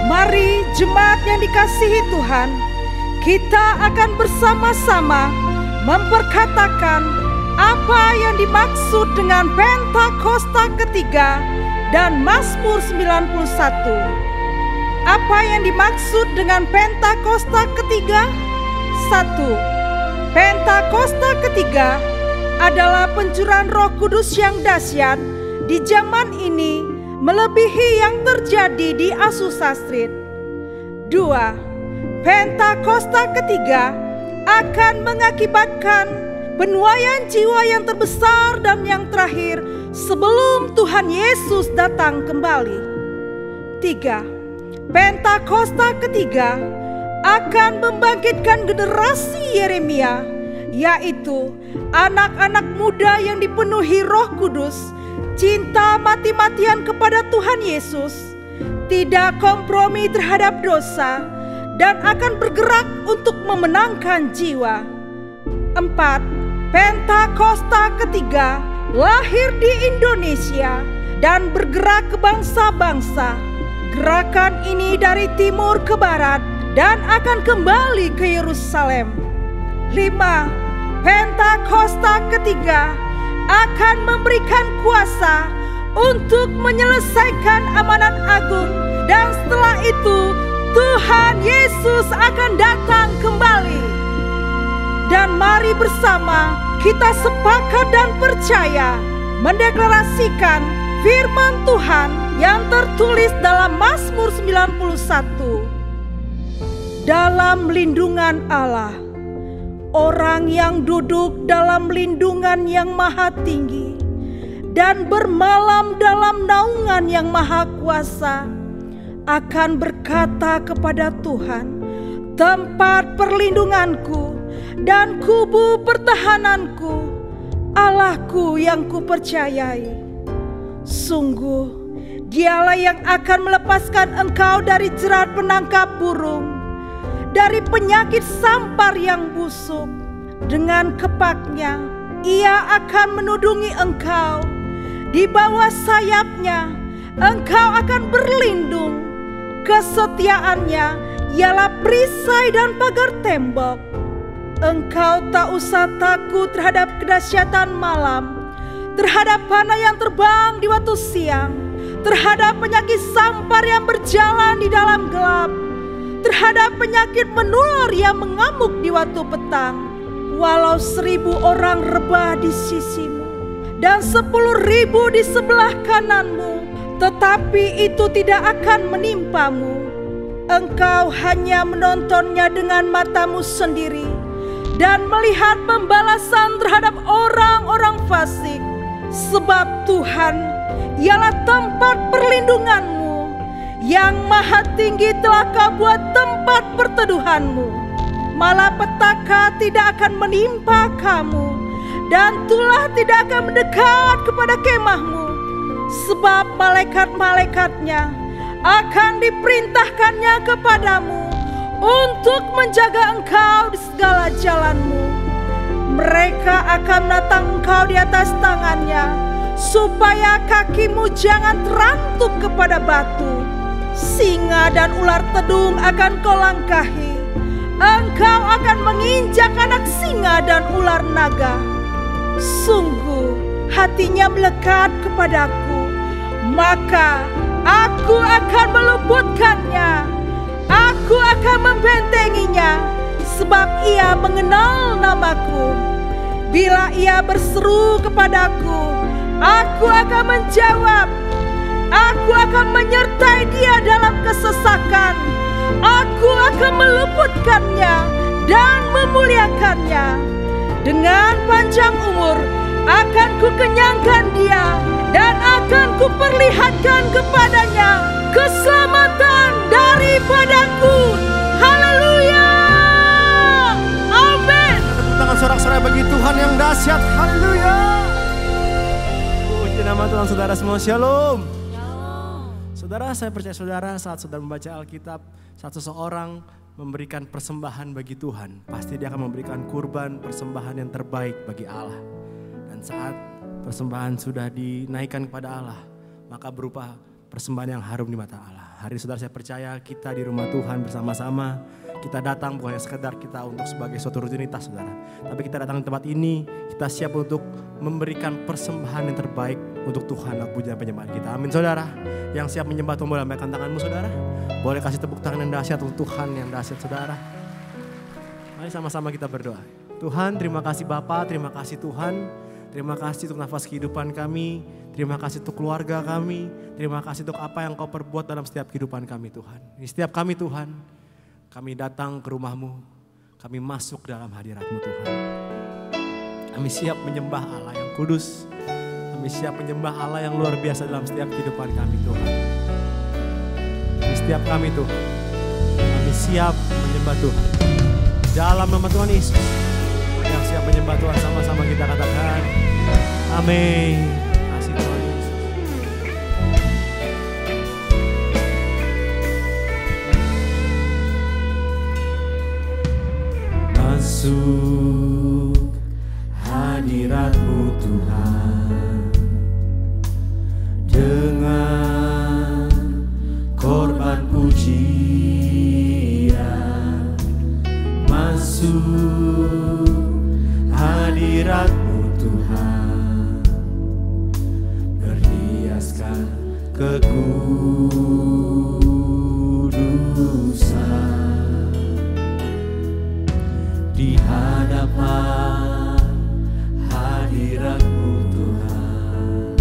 Mari jemaat yang dikasihi Tuhan, kita akan bersama-sama memperkatakan apa yang dimaksud dengan Pentakosta ketiga dan Mazmur 91. Apa yang dimaksud dengan Pentakosta ketiga? 1. Pentakosta ketiga adalah pencurahan Roh Kudus yang dahsyat di zaman ini, melebihi yang terjadi di Azusa Street. 2. Pentakosta ketiga akan mengakibatkan penuaian jiwa yang terbesar dan yang terakhir sebelum Tuhan Yesus datang kembali. 3. Pentakosta ketiga akan membangkitkan generasi Yeremia, yaitu anak-anak muda yang dipenuhi Roh Kudus, cinta mati-matian kepada Tuhan Yesus, tidak kompromi terhadap dosa, dan akan bergerak untuk memenangkan jiwa. 4. Pentakosta ketiga lahir di Indonesia dan bergerak ke bangsa-bangsa. Gerakan ini dari timur ke barat dan akan kembali ke Yerusalem. 5. Pentakosta ketiga akan memberikan kuasa untuk menyelesaikan amanat agung, dan setelah itu Tuhan Yesus akan datang kembali. Dan mari bersama kita sepakat dan percaya mendeklarasikan firman Tuhan yang tertulis dalam Mazmur 91. Dalam lindungan Allah, orang yang duduk dalam lindungan yang maha tinggi dan bermalam dalam naungan yang maha kuasa akan berkata kepada Tuhan, tempat perlindunganku dan kubu pertahananku, Allahku yang kupercayai. Sungguh Dialah yang akan melepaskan engkau dari jerat penangkap burung, dari penyakit sampar yang busuk. Dengan kepaknya Ia akan menudungi engkau, di bawah sayapnya engkau akan berlindung. Kesetiaannya ialah perisai dan pagar tembok. Engkau tak usah takut terhadap kedahsyatan malam, terhadap panah yang terbang di waktu siang, terhadap penyakit sampar yang berjalan di dalam gelap, terhadap penyakit menular yang mengamuk di waktu petang. Walau 1000 orang rebah di sisimu dan 10.000 di sebelah kananmu, tetapi itu tidak akan menimpamu. Engkau hanya menontonnya dengan matamu sendiri dan melihat pembalasan terhadap orang-orang fasik. Sebab Tuhan ialah tempat perlindunganmu, yang maha tinggi telah kau buat tempat perteduhanmu. Malapetaka tidak akan menimpa kamu, dan tulah tidak akan mendekat kepada kemahmu. Sebab malaikat-malaikatnya akan diperintahkannya kepadamu untuk menjaga engkau di segala jalanmu. Mereka akan menatang engkau di atas tangannya, supaya kakimu jangan terantuk kepada batu. Singa dan ular tedung akan kau langkahi. Engkau akan menginjak anak singa dan ular naga. Sungguh hatinya melekat kepadaku, maka aku akan meluputkannya. Aku akan membentenginya, sebab ia mengenal namaku. Bila ia berseru kepadaku, aku akan menjawab. Aku akan menyertai dia dalam kesesakan. Aku akan meluputkannya dan memuliakannya. Dengan panjang umur akan kukenyangkan dia, dan akan kuperlihatkan kepadanya keselamatan daripadaku. Haleluya, amin. Tepuk tangan sorak-sorai bagi Tuhan yang dahsyat. Haleluya. Puji nama Tuhan. Saudara semua, shalom. Saudara, saya percaya saudara saat saudara membaca Alkitab, saat seseorang memberikan persembahan bagi Tuhan, pasti dia akan memberikan kurban persembahan yang terbaik bagi Allah. Dan saat persembahan sudah dinaikkan kepada Allah, maka berupa persembahan yang harum di mata Allah. Hari ini saudara, saya percaya kita di rumah Tuhan bersama-sama. Kita datang bukan sekedar kita untuk sebagai suatu rutinitas saudara. Tapi kita datang di tempat ini, kita siap untuk memberikan persembahan yang terbaik untuk Tuhan dan pujian penyembahan kita. Amin saudara. Yang siap menyembah Tuhan boleh lambaikan tanganmu saudara. Boleh kasih tepuk tangan yang dahsyat untuk Tuhan yang dahsyat saudara. Mari sama-sama kita berdoa. Tuhan, terima kasih Bapa, terima kasih Tuhan. Terima kasih untuk nafas kehidupan kami. Terima kasih untuk keluarga kami. Terima kasih untuk apa yang Kau perbuat dalam setiap kehidupan kami Tuhan. Di setiap kami Tuhan, kami datang ke rumah-Mu. Kami masuk dalam hadirat-Mu Tuhan. Kami siap menyembah Allah yang kudus. Kami siap menyembah Allah yang luar biasa dalam setiap kehidupan kami Tuhan. Di setiap kami Tuhan, kami siap menyembah Tuhan. Dalam nama Tuhan Yesus, yang siap menyembah Tuhan sama-sama kita katakan, amin. Kasih Tuhan Yesus. Masuk hadirat-Mu Tuhan, dengan korban pujian. Masuk hadirat-Mu Tuhan, berhiaskan kekudusan. Di hadapan hadirat-Mu Tuhan,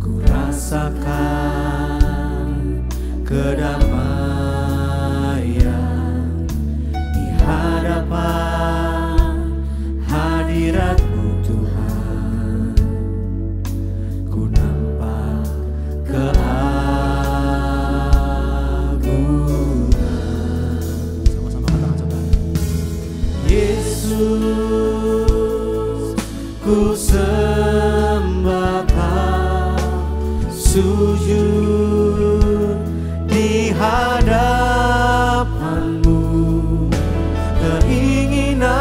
ku rasakan kedamaian. Di hadapan hadirat-Mu Tuhan, ku nampak keagungan. Sama-sama katakan saudara. Yesus, ku sembah Kau, sujud di hadapan-Mu. Keinginan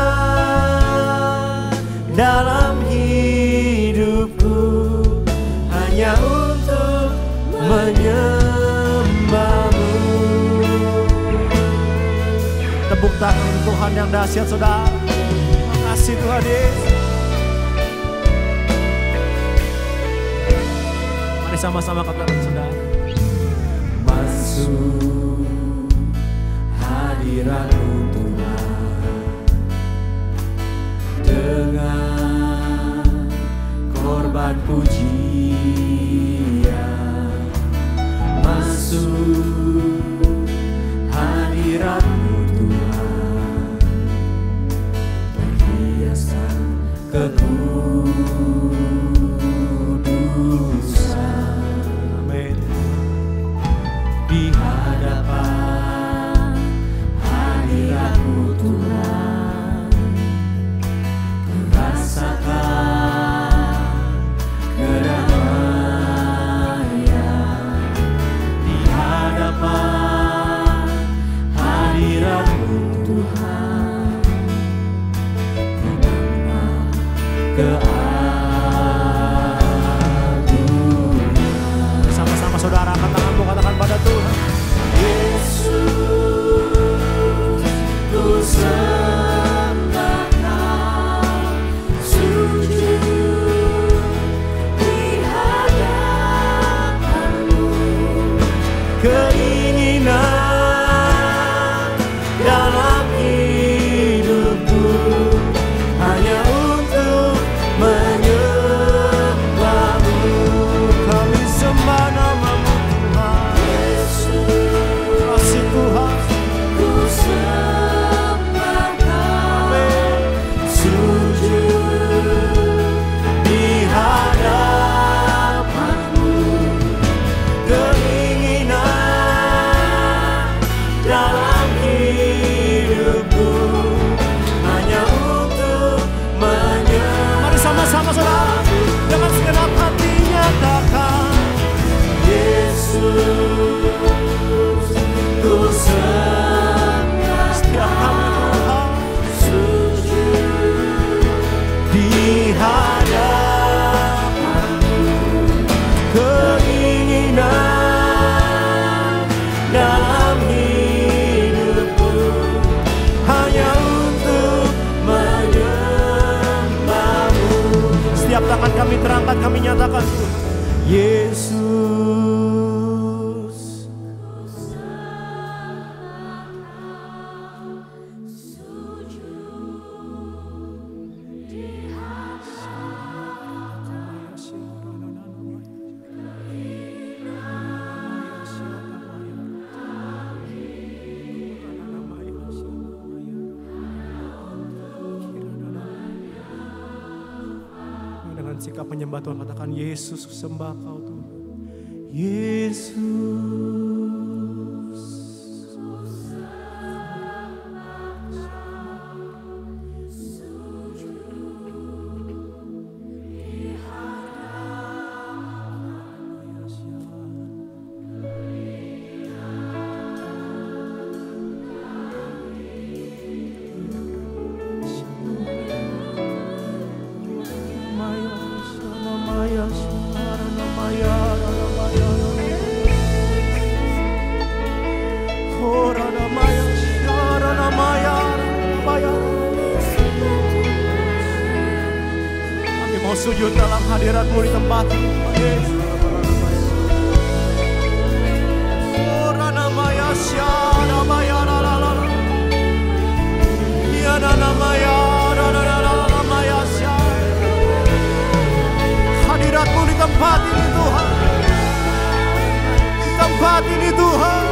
dalam hidupku hanya untuk menyembah-Mu. Tepuk tangan Tuhan yang dahsyat saudara. Terima kasih Tuhan Yesus. Mari sama-sama katakan saudara. Masuk hadirat-Mu Tuhan, dengan korban pujian. Masuk hadirat-Mu Tuhan, berhiaskan kekudusan. Amin. Di hadapan hadirat-Mu Tuhan, ku rasakan kedamaian. Di hadapan hadirat-Mu Tuhan, ku nampak keagungan. Bersama-sama saudara, angkat tanganmu, katakan pada Tuhan. Yesus, ku sembah Kau, sujud di hadapan-Mu. Keinginan dalam hidupku hanya untuk menyembah-Mu. Kami sembah nama-Mu Tuhan. Kasih Tuhan, ku sembah Kau, sujud di hadapan-Mu. Keinginan kami nyatakan Tuhan. Yesus. Sikap menyembah Tuhan, katakan Yesus, sembah Kau Tuhan. Yesus. Sujud dalam hadirat-Mu di tempat ini, Yesus. Hadirat-Mu di tempat ini Tuhan, di tempat ini Tuhan.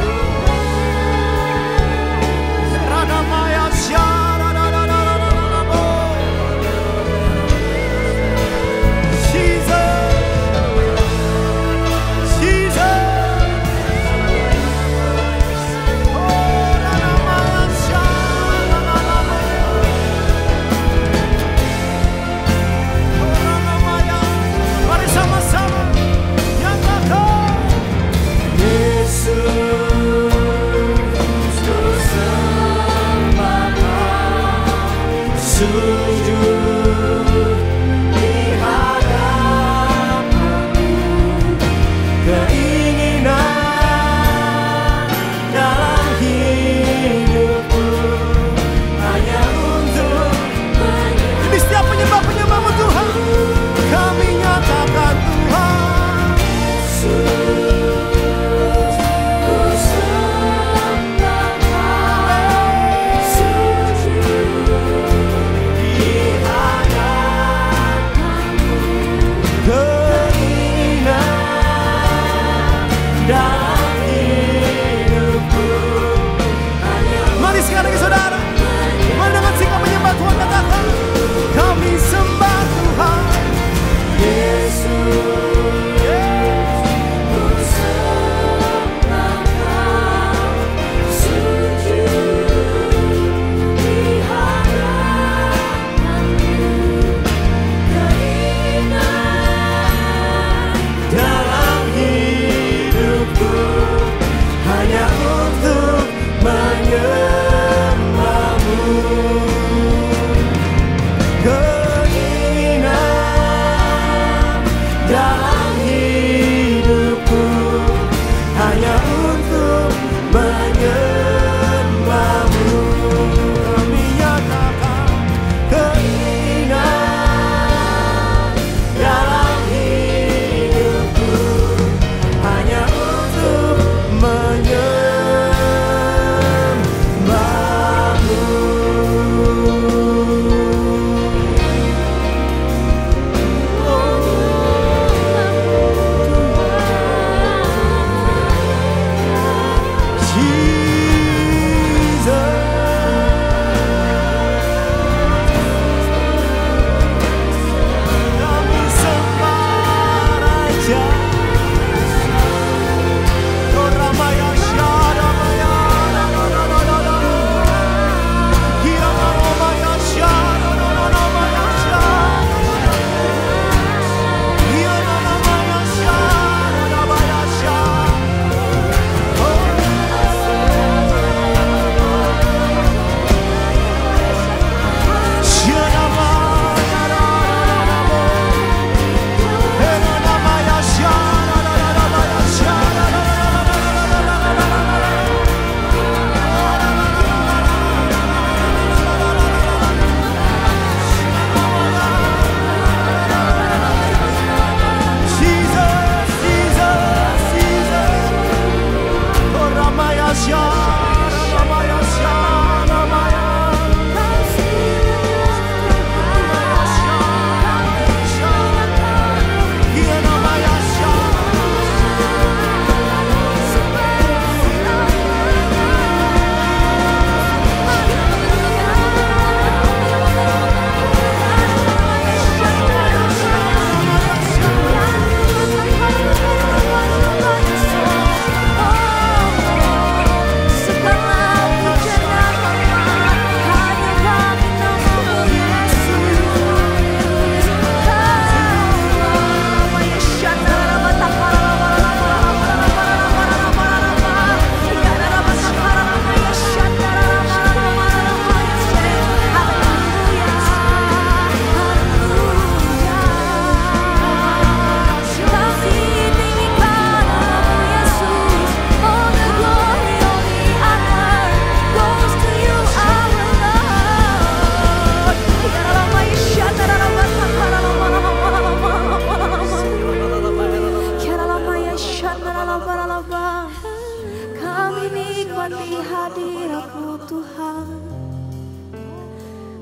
menikmati hadirat-Mu Tuhan.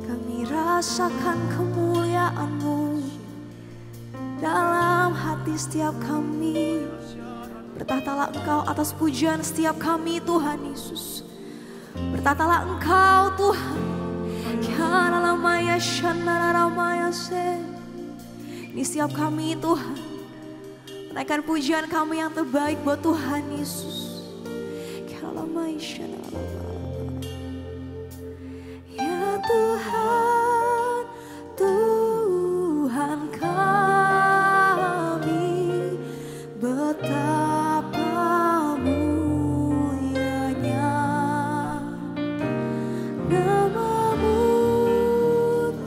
Kami rasakan kemuliaan-Mu dalam hati setiap kami. Bertahtalah Engkau atas pujian setiap kami Tuhan Yesus. Bertahtalah Engkau Tuhan. Ini setiap kami Tuhan, menaikkan pujian kami yang terbaik buat Tuhan Yesus. Ya Tuhan, Tuhan kami, betapa mulianya nama-Mu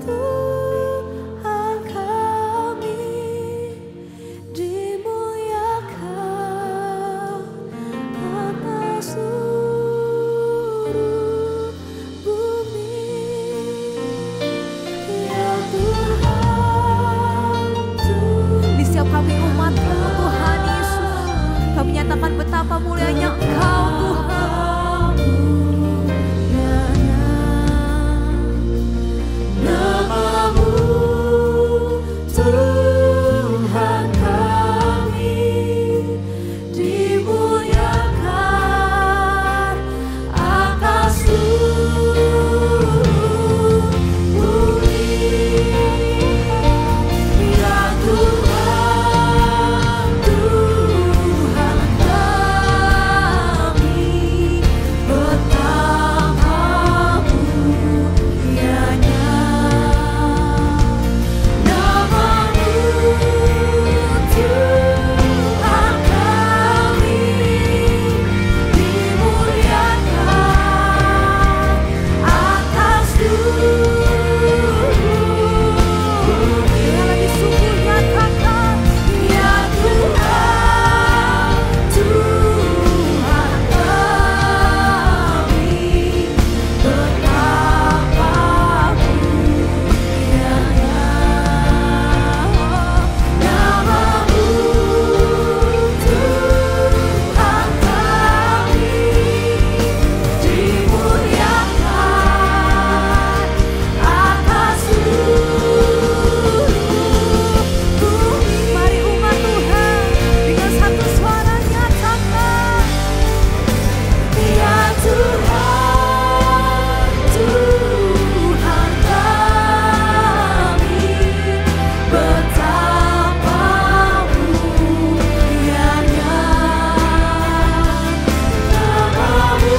Tuhan kami, dimuliakan atas seluruh bumi. Ya Tuhan, di setiap kami umat-Mu Tuhan Yesus, kami nyatakan betapa mulianya Engkau Tuhan. Nama-Mu Tuhan kami, dimuliakan atas seluruh bumi. Ya Tuhan, Tuhan kami, betapa mulianya nama-Mu Tuhan kami, dimuliakan atas seluruh bumi. Lebih sungguh nyatakan, ya Tuhan, Tuhan kami, betapa mulianya nama-Mu Tuhan kami, dimuliakan atas seluruh bumi. Mari umat Tuhan dengan satu suara nyatakan, ya Tuhan, Tuhan kami, betapa mulianya nama-Mu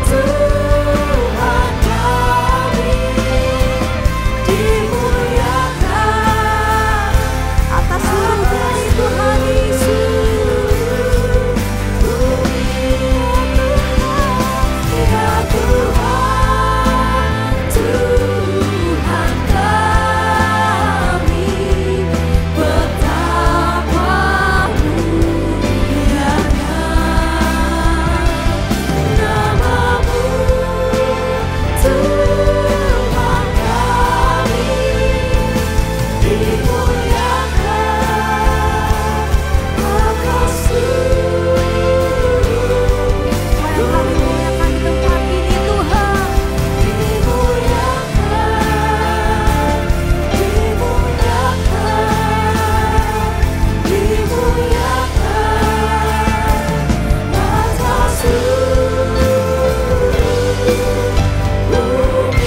Tuhan kami, dimuliakan atas seluruh bumi Tuhan Yesus. Ya Tuhan, Tuhan kami, betapa mulianya nama-Mu Tuhan kami, dimuliakan atas seluruh. Mari kami muliakan di tempat ini Tuhan. Dimuliakan, dimuliakan atas seluruh bumi.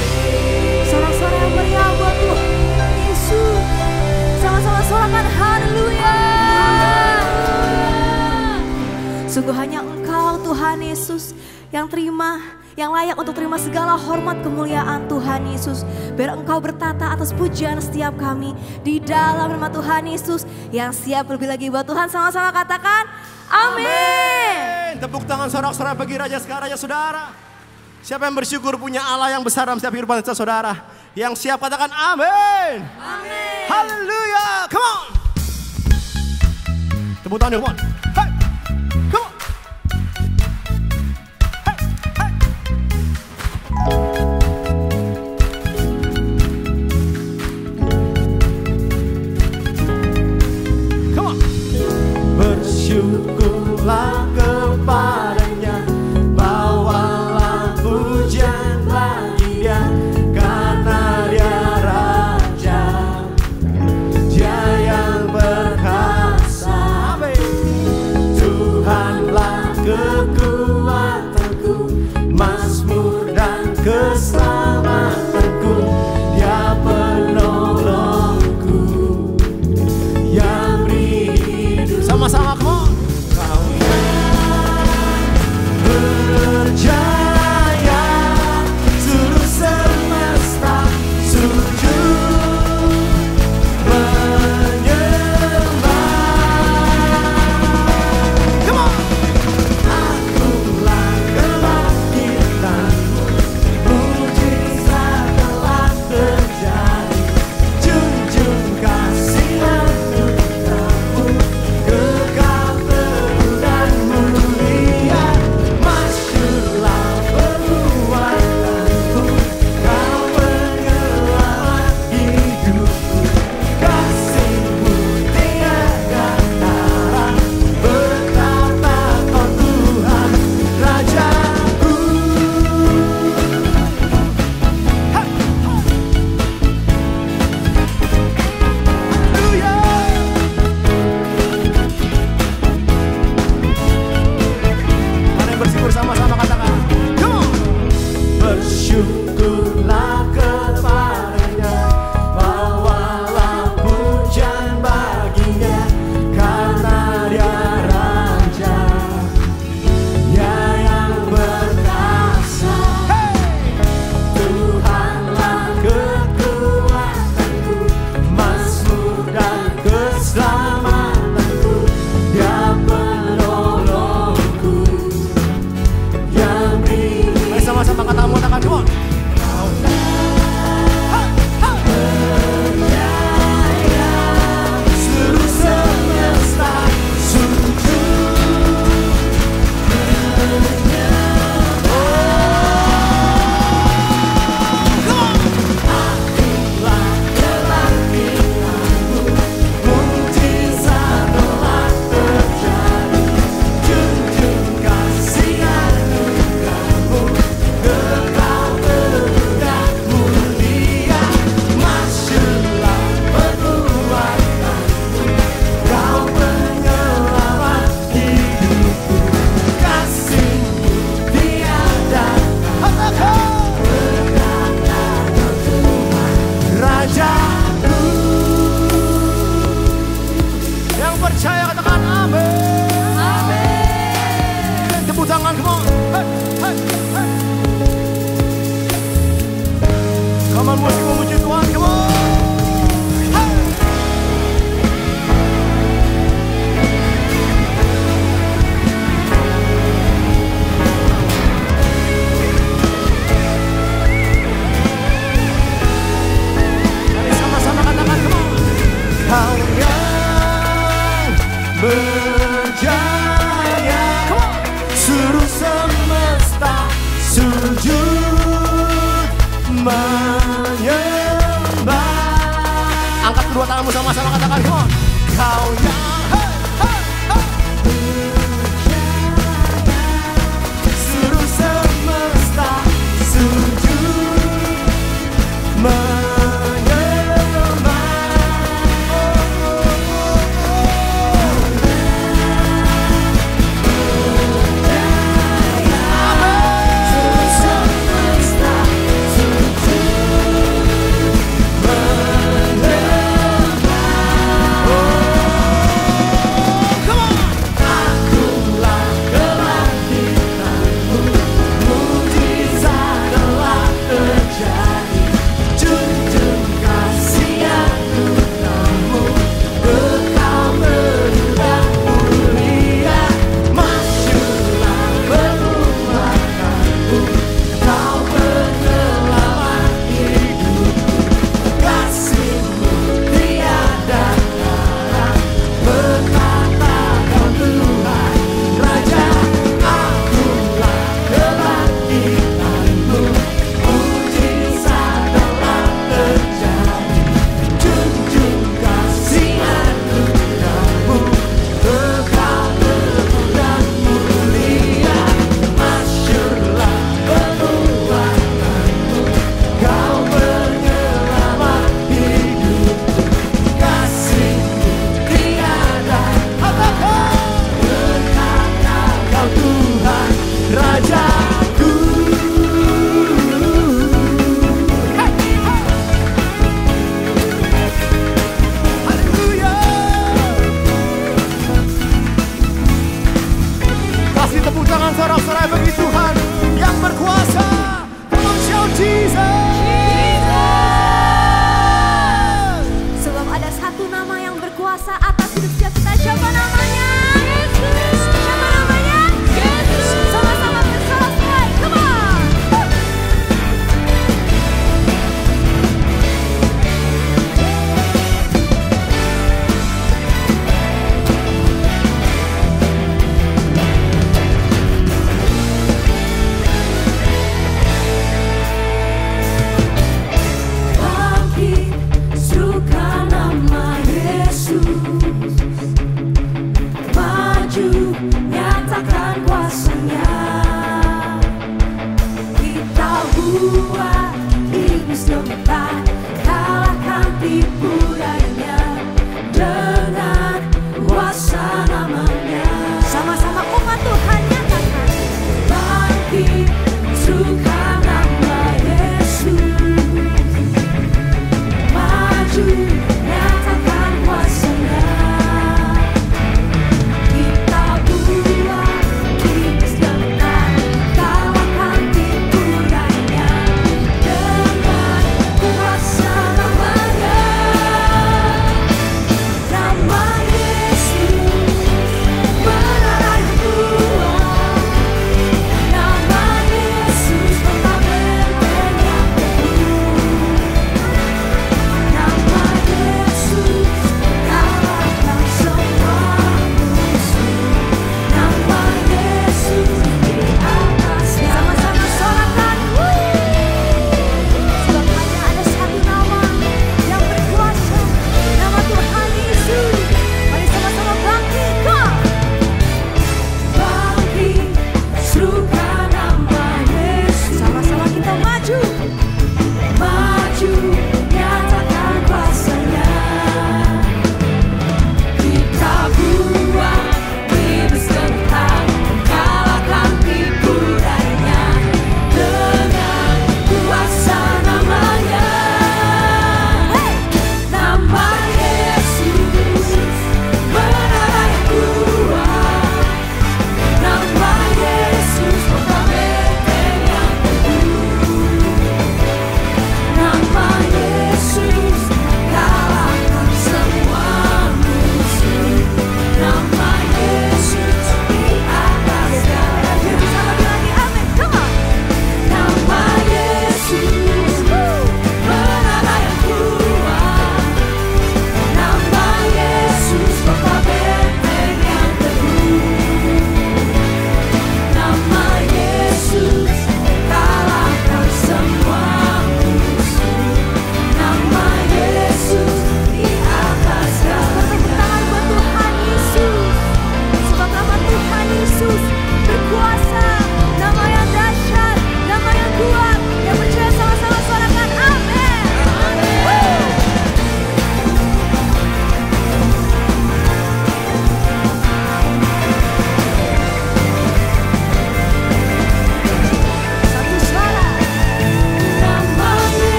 Sorak-sorai yang meriah buat Tuhan Yesus. Sama-sama sorakan haleluya. Sungguh hanya Engkau Tuhan Yesus yang layak untuk terima segala hormat kemuliaan Tuhan Yesus. Biar Engkau bertata atas pujian setiap kami di dalam nama Tuhan Yesus yang siap lebih lagi buat Tuhan. Sama-sama katakan amin. Tepuk tangan sorak-sorai bagi Raja sekarang ya saudara. Siapa yang bersyukur punya Allah yang besar dalam setiap kehidupan kita saudara. Yang siap katakan amin. Amin. Haleluya. Come on. Tepuk tangan come on. Hey. Come on. Hey. Hey. Come on. Bersyukurlah kepadanya seluruh semesta sujud menyembah. Angkat kedua tanganmu sama-sama, katakan come on. Kau yang seluruh semesta sujud menyembah.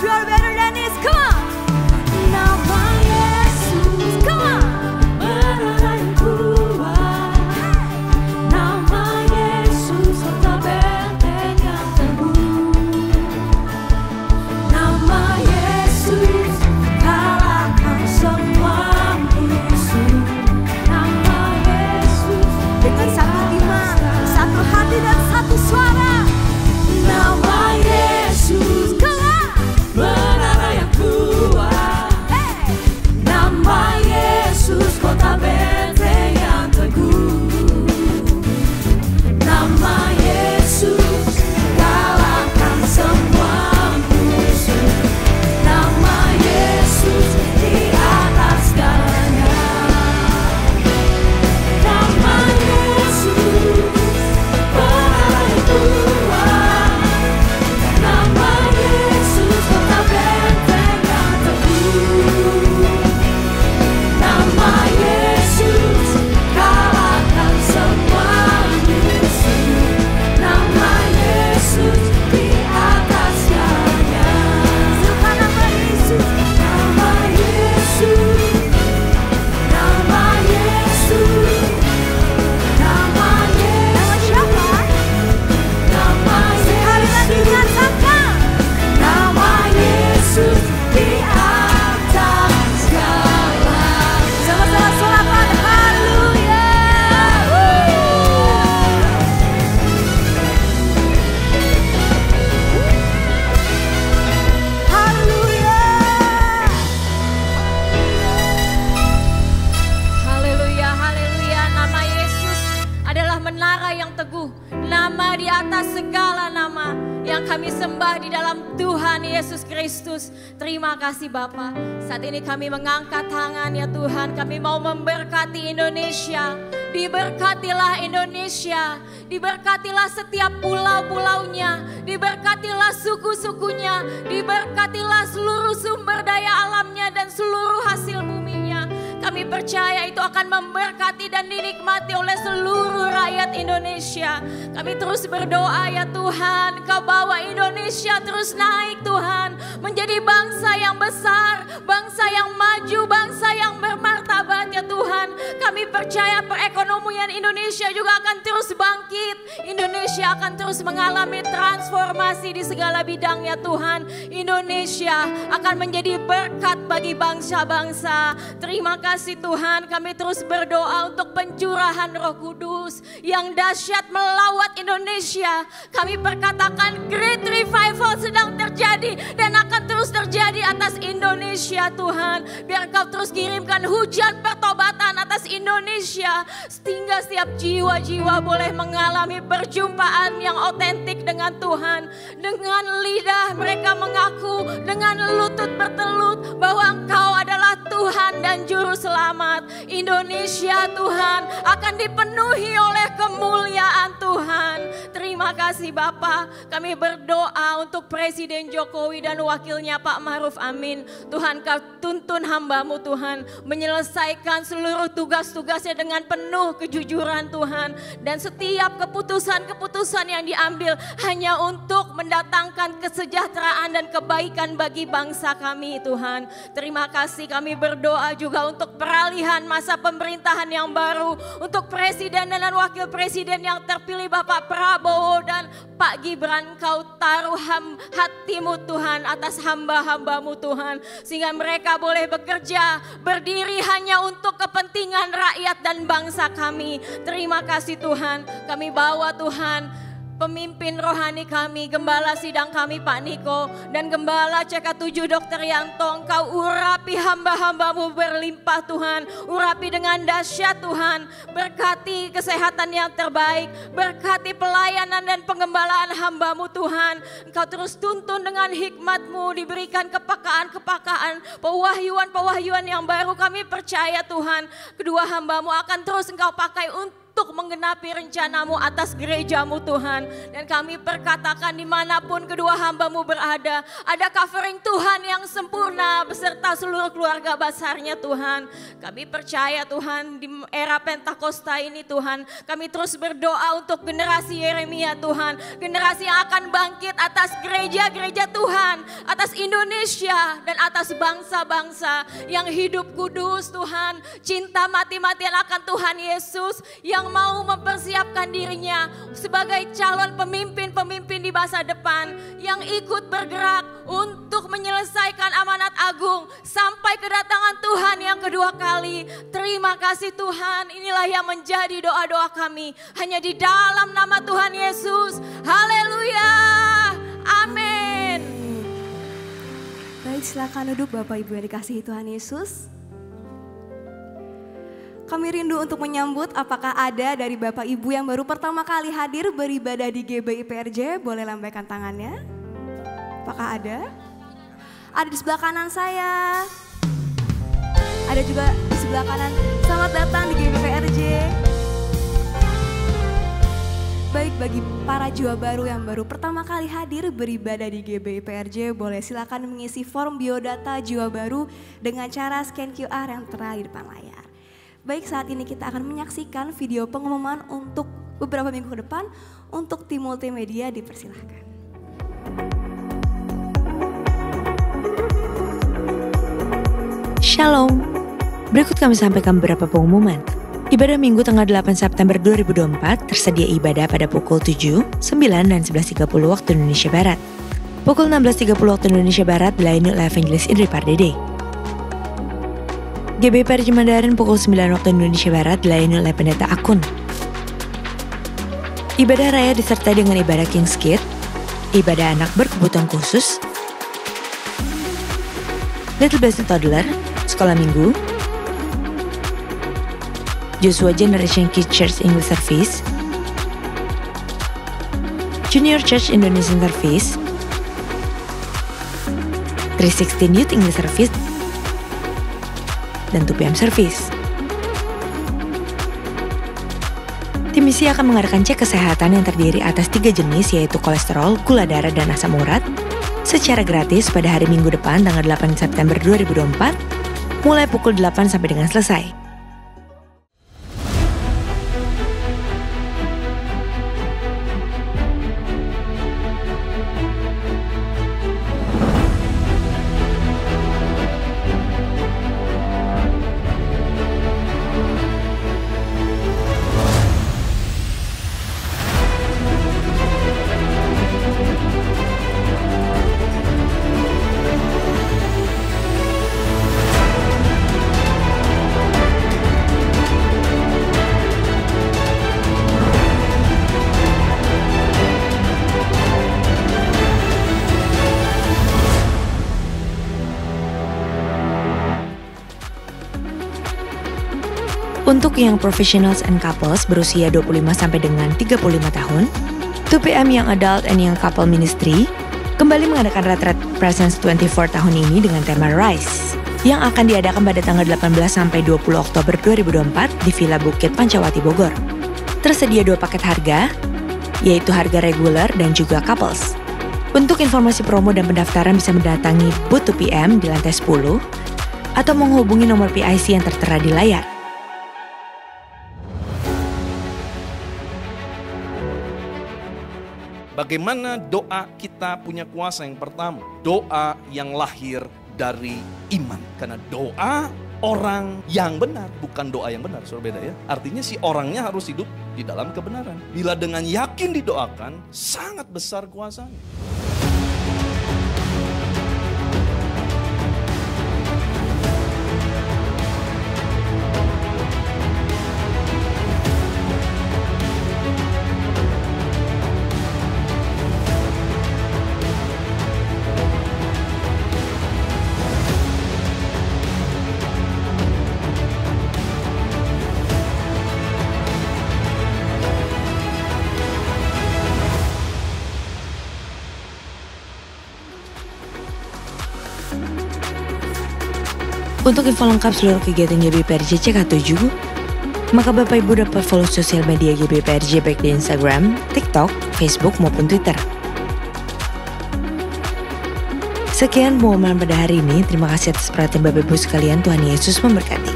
you are better than this. Come on. Nama Yesus, come on. Menara yang kuat, nama Yesus kota benteng yang teguh. Nama Yesus kalahkan semua musuh. Nama Yesus Dengan satu iman, satu hati dan satu suara. nama Yesus Keluar. menara yang kuat. Nama Yesus kota benteng yang teguh. Nama Yesus kalahkan semua musuh. Nama Yesus di atas segalanya. Nama Yesus menara yang kuat. Nama Yesus kota benteng yang teguh. Nama Yesus kalahkan semua musuh. Nama Yesus di atas segalanya. Serukan nama Yesus. Nama Yesus, nama Yesus, nama Yesus. Nama siapa? Nama Sekali lagi Yesus, nyatakan. nama Yesus di atas segala. Sama-sama solapan. Haleluya. Haleluya. Haleluya, haleluya. Nama Yesus adalah menara yang teguh. Nama di atas segala nama yang kami sembah di dalam Tuhan Yesus Kristus. Terima kasih Bapa. Saat ini kami mengangkat tangan ya Tuhan. Kami mau memberkati Indonesia. Diberkatilah Indonesia. Diberkatilah setiap pulau-pulaunya. Diberkatilah suku-sukunya. Diberkatilah seluruh sumber daya alamnya dan seluruh hasil buminya. Kami percaya itu akan memberkati dan dinikmati oleh seluruh rakyat Indonesia. Kami terus berdoa ya Tuhan, Kau bawa Indonesia terus naik Tuhan. Menjadi bangsa yang besar, bangsa yang maju, bangsa yang bermartabat ya Tuhan. Kami percaya perekonomian Indonesia juga akan terus bangkit. Indonesia akan terus mengalami transformasi di segala bidang ya Tuhan. Indonesia akan menjadi berkat bagi bangsa-bangsa. Terima kasih Tuhan, kami terus berdoa untuk pencurahan Roh Kudus yang dahsyat melawat Indonesia. Kami perkatakan great revival sedang terjadi dan akan terus terjadi atas Indonesia Tuhan. Biar Kau terus kirimkan hujan pertobatan atas Indonesia sehingga setiap jiwa-jiwa boleh mengalami perjumpaan yang otentik dengan Tuhan. Dengan lidah mereka mengaku, dengan lutut bertelut bahwa Engkau adalah Tuhan dan Juru Selamat. Indonesia Tuhan akan dipenuhi oleh kemuliaan Tuhan. Terima kasih Bapa. Kami berdoa untuk Presiden Jokowi dan wakilnya Pak Ma'ruf Amin. Tuhan Kau tuntun hamba-Mu Tuhan menyelesaikan seluruh tugas-tugasnya dengan penuh kejujuran Tuhan. Dan setiap keputusan-keputusan yang diambil hanya untuk mendatangkan kesejahteraan dan kebaikan bagi bangsa kami Tuhan. Terima kasih, kami berdoa juga untuk peralihan masa pemerintahan yang baru. Untuk Presiden dan Wakil Presiden yang terpilih Bapak Prabowo dan Pak Gibran. Kau taruh hatimu Tuhan atas hamba-hambamu Tuhan. Sehingga mereka boleh bekerja, berdiri hanya untuk kepentingan rakyat dan bangsa kami. Terima kasih Tuhan, kami bawa Tuhan pemimpin rohani kami, gembala sidang kami Pak Niko dan gembala CK7 Dr. Yanto. Engkau urapi hamba-hambamu berlimpah Tuhan, urapi dengan dahsyat Tuhan. Berkati kesehatan yang terbaik, berkati pelayanan dan pengembalaan hambamu Tuhan. Engkau terus tuntun dengan hikmat-Mu, diberikan kepekaan-kepekaan, pewahyuan-pewahyuan yang baru. Kami percaya Tuhan, kedua hambamu akan terus Engkau pakai untuk untuk menggenapi rencanamu atas gerejamu Tuhan. Dan kami perkatakan dimanapun kedua hamba-Mu berada, ada covering Tuhan yang sempurna beserta seluruh keluarga besarnya Tuhan. Kami percaya Tuhan di era Pentakosta ini Tuhan, kami terus berdoa untuk generasi Yeremia Tuhan, generasi yang akan bangkit atas gereja-gereja Tuhan, atas Indonesia dan atas bangsa-bangsa yang hidup kudus Tuhan, cinta mati-matian akan Tuhan Yesus, yang mau mempersiapkan dirinya sebagai calon pemimpin-pemimpin di masa depan, yang ikut bergerak untuk menyelesaikan amanat agung sampai kedatangan Tuhan yang kedua kali. Terima kasih Tuhan, inilah yang menjadi doa-doa kami, hanya di dalam nama Tuhan Yesus. Haleluya, amin. Baik, silakan duduk Bapak Ibu yang dikasihi Tuhan Yesus. Kami rindu untuk menyambut apakah ada dari Bapak Ibu yang baru pertama kali hadir beribadah di GBI PRJ, boleh lambaikan tangannya. Apakah ada? Ada di sebelah kanan saya. Ada juga di sebelah kanan. Selamat datang di GBI PRJ. Baik, bagi para jiwa baru yang baru pertama kali hadir beribadah di GBI PRJ, boleh silakan mengisi form biodata jiwa baru dengan cara scan QR yang tertera di depan layar. Baik, saat ini kita akan menyaksikan video pengumuman untuk beberapa minggu ke depan. Untuk tim multimedia dipersilahkan. Shalom, berikut kami sampaikan beberapa pengumuman. Ibadah Minggu tanggal 8 September 2024 tersedia ibadah pada pukul 7, 9, dan 11.30 waktu Indonesia Barat. Pukul 16.30 waktu Indonesia Barat dilayani oleh Evangelis Indri Pardede. GBI PRJ Mandarin pukul 9 waktu Indonesia Barat dilayani oleh Pendeta Akun. Ibadah raya disertai dengan ibadah King's Kid, ibadah anak berkebutuhan khusus, Little Blessed Toddler, sekolah minggu, Joshua Generation Kids Church English Service, Junior Church Indonesian Service, 316 Youth English Service, dan 2PM Service. Tim misi akan mengadakan cek kesehatan yang terdiri atas 3 jenis, yaitu kolesterol, gula darah, dan asam urat secara gratis pada hari Minggu depan tanggal 8 September 2024 mulai pukul 8 sampai dengan selesai. Untuk yang professionals and couples berusia 25 sampai dengan 35 tahun, 2PM yang adult and young couple ministry kembali mengadakan retreat Presence 24 tahun ini dengan tema Rise yang akan diadakan pada tanggal 18 sampai 20 Oktober 2024 di Villa Bukit Pancawati Bogor. Tersedia 2 paket harga, yaitu harga reguler dan juga couples. Untuk informasi promo dan pendaftaran bisa mendatangi booth 2PM di lantai 10 atau menghubungi nomor PIC yang tertera di layar. Bagaimana doa kita punya kuasa? Yang pertama, doa yang lahir dari iman. Karena doa orang yang benar, bukan doa yang benar, sudah beda ya. Artinya si orangnya harus hidup di dalam kebenaran. Bila dengan yakin didoakan, sangat besar kuasanya. Untuk info lengkap seluruh kegiatan GBI PRJ CK7, Maka Bapak Ibu dapat follow sosial media GBPRJ baik di Instagram, TikTok, Facebook maupun Twitter. Sekian pengumuman pada hari ini. Terima kasih atas perhatian Bapak Ibu sekalian. Tuhan Yesus memberkati.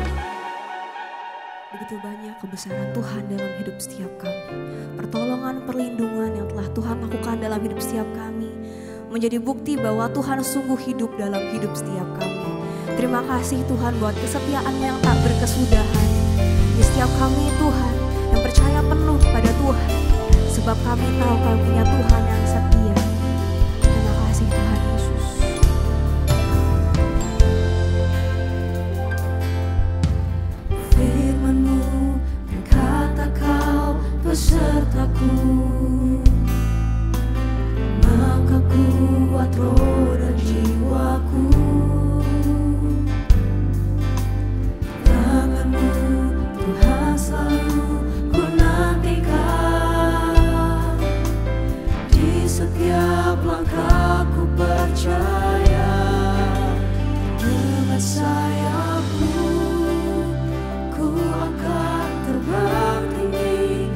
Begitu banyak kebesaran Tuhan dalam hidup setiap kami. Pertolongan, perlindungan yang telah Tuhan lakukan dalam hidup setiap kami menjadi bukti bahwa Tuhan sungguh hidup dalam hidup setiap kami. Terima kasih Tuhan buat kesetiaan-Mu yang tak berkesudahan di setiap kami Tuhan yang percaya penuh pada Tuhan. Sebab kami tahu Kau punya Tuhan yang setia. Terima kasih Tuhan Yesus. Firman-Mu berkata Kau besertaku, maka kuat roh dan jiwaku. Tangan-Mu Tuhan selalu ku nantikan, di setiap langkahku percaya. Dengan sayap-Mu ku akan terbang tinggi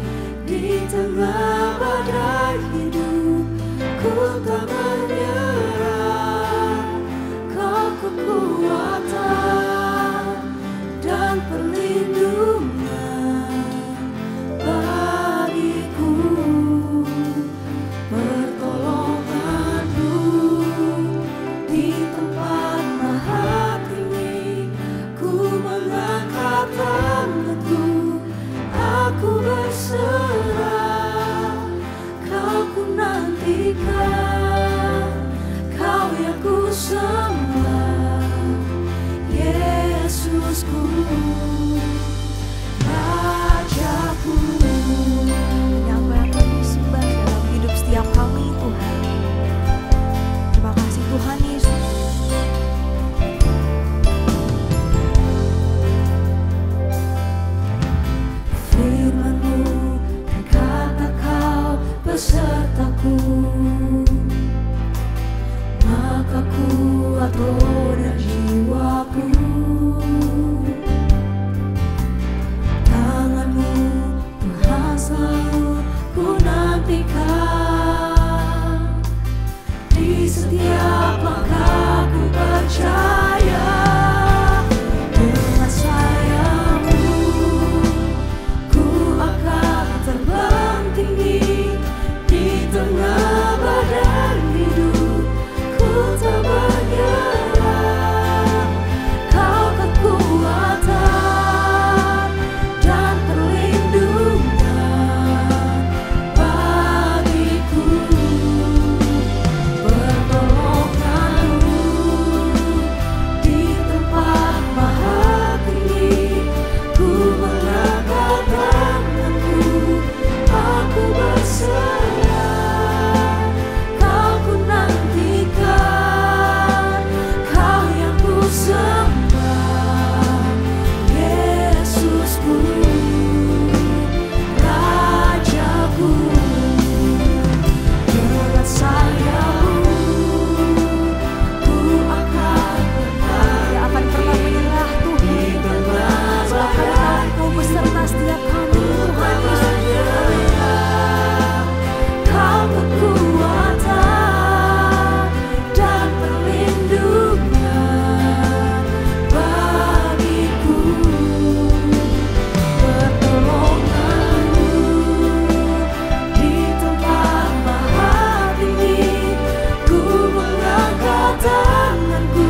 di tengah badai hidup. Ku tak menyerah, Kau kekuatan dan perlindungan bagiku. Pertolongan-Mu di tempat maha tinggi. Ku mengangkat tanganku, aku berserah. Kau ku nantikan, Kau yang ku sembah, Yesusku, Rajaku. Yang yang kami sembah dalam hidup setiap kami Tuhan. Terima kasih Tuhan Yesus. Firman-Mu berkata Kau besertaku, maka kuat roh dan jiwaku. Tangan-Mu Tuhan selalu ku nantikan, di setiap langkahku percaya. Dengan sayap-Mu ku akan terbang tinggi di tengah badai hidup. Ku tak menyerah, Kau kekuatan dan perlindungan bagiku. Pertolongan-Mu di tempat maha tinggi. Ku mengangkat tanganku, aku berserah. Kau ku nantikan, Kau yang ku sembah, Yesusku, Rajaku. Dengan sayap-Mu ku akan Tidak akan pernah menyerah Tuhan. Sebab Kau beserta setiap kami Tuhan Yesus. Kau kekuatan dan perlindungan bagiku. Pertolongan-Mu di tempat maha tinggi. Ku mengangkat tanganku,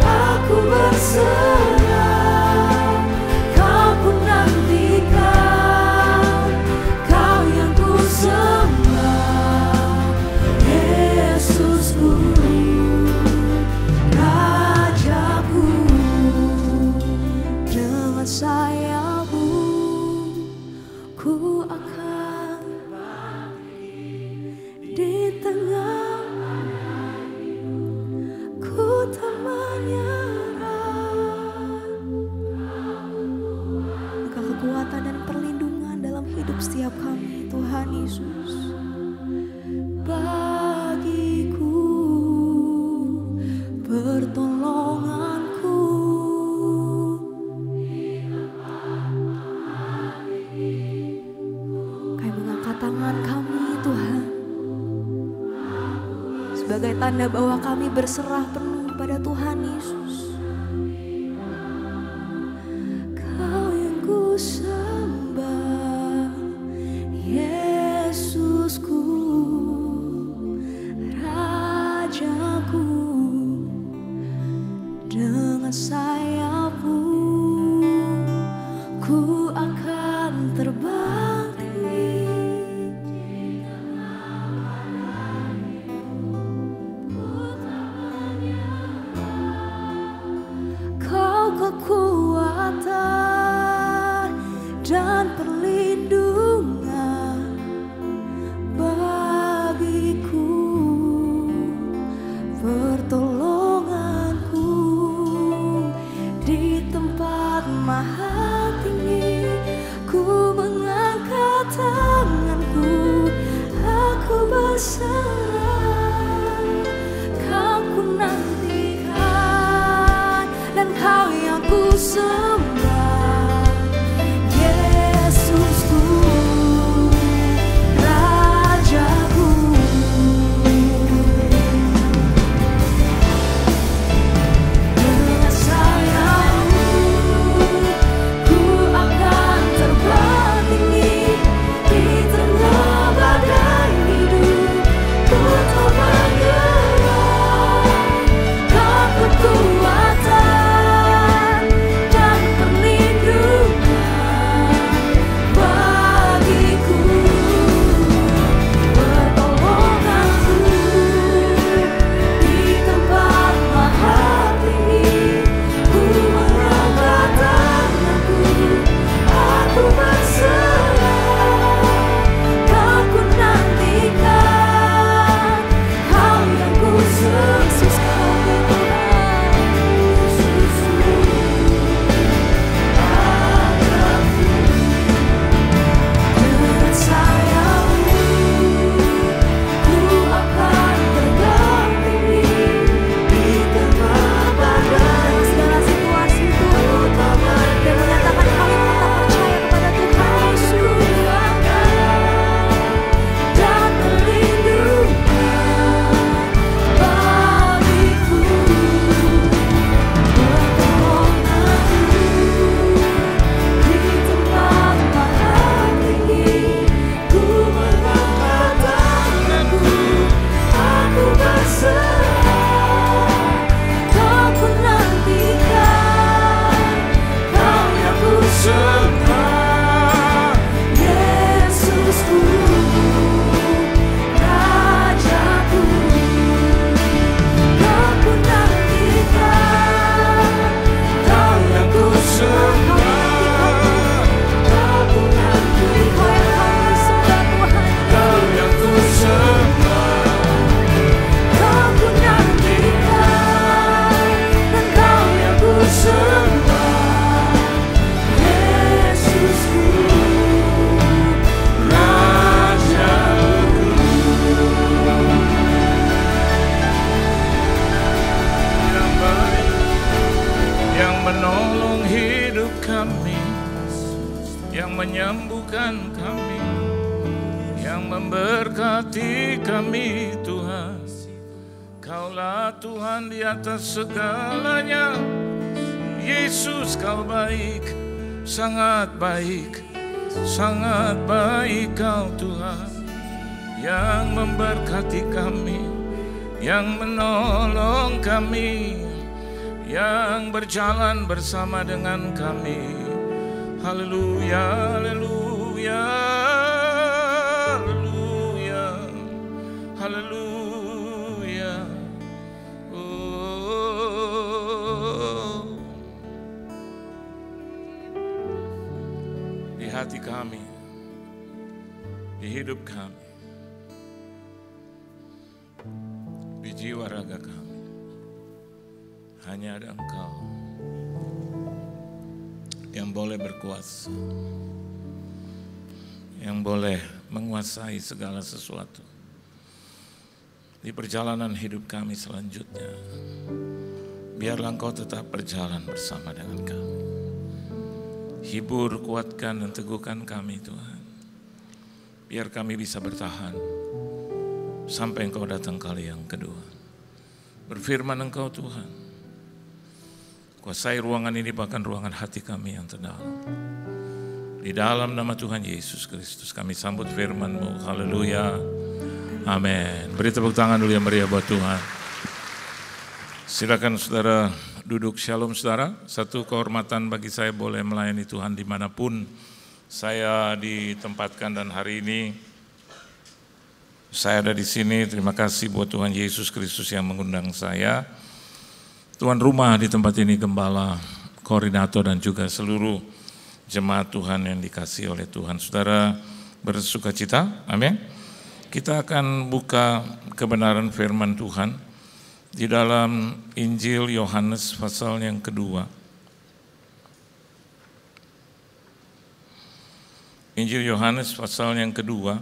aku berserah. Kau ku nantikan, Kau yang ku sembah, Yesusku, Rajaku. Dengan sayap-Mu ku akan di tengah, ku tak menyerah. Engkau kekuatan dan perlindungan dalam hidup setiap kami Tuhan Yesus. Bagiku pertolonganku tanda bahwa kami berserah penuh pada Tuhan Yesus. Kau yang ku sembah, Yesusku, Rajaku, dengan sayapmu ku akan terbang tinggi. Kau kekuatan dan perlindungan bagiku, pertolonganku di tempat maha tinggi. Ku mengangkat tanganku, aku berserah. Kau ku nantikan dan Kau yang ku sembah, Yesusku, Rajaku. Dengan sayapmu ku akan terbang tinggi di tengah badai hidup. Ku tak menyerah. Kau kekuatan dan perlindungan bagiku, pertolonganku di tempat maha tinggi. Ku mengangkat tanganku, aku berserah. Kau ku nantikan, Kau yang ku sembah. Yesus, Kau yang Tuhan, Yesusku, Rajaku. Dengan sayapmu ku akan terbang tinggi di tengah badai segala situasi terutama, dan menyatakan kami tetap percaya kepada Tuhan Yesus. Dan perlindungan bagiku, pertolonganku di tempat maha tinggi. Ku mengangkat tanganku, aku berserah. Kau ku nantikan, Kau yang ku sembah, Yesusku, Rajaku. Kau ku nantikan, Kau yang ku sembah. Kau ku nantikan, Kau yang ku sembah. Kau ku nantikan, dan Kau yang ku sembah, Yesusku, Rajaku. Yang baik, yang menolong hidup kami, yang menyembuhkan kami, yang memberkati kami, Tuhan. Kaulah Tuhan di atas segalanya. Yesus, Kau baik, sangat baik, sangat baik Kau Tuhan, yang memberkati kami, yang menolong kami, yang berjalan bersama dengan kami. Haleluya, haleluya, haleluya, haleluya. Oh, di hati kami, di hidup kami, di jiwa raga kami, hanya ada Engkau yang boleh berkuasa, yang boleh menguasai segala sesuatu di perjalanan hidup kami selanjutnya. Biarlah Engkau tetap berjalan bersama dengan kami. Hibur, kuatkan, dan teguhkan kami, Tuhan. Biar kami bisa bertahan sampai Engkau datang kali yang kedua. Berfirman Engkau Tuhan, kuasai ruangan ini bahkan ruangan hati kami yang terdalam. Di dalam nama Tuhan Yesus Kristus kami sambut firman-Mu. Haleluya. Amin. Beri tepuk tangan dulu yang meriah buat Tuhan. Silakan saudara duduk. Shalom saudara. Satu kehormatan bagi saya boleh melayani Tuhan dimanapun saya ditempatkan, dan hari ini saya ada di sini. Terima kasih buat Tuhan Yesus Kristus yang mengundang saya. Tuan rumah di tempat ini, gembala, koordinator, dan juga seluruh jemaat Tuhan yang dikasihi oleh Tuhan. Saudara bersuka cita, amin. Kita akan buka kebenaran firman Tuhan di dalam Injil Yohanes pasal yang kedua. Injil Yohanes pasal yang kedua,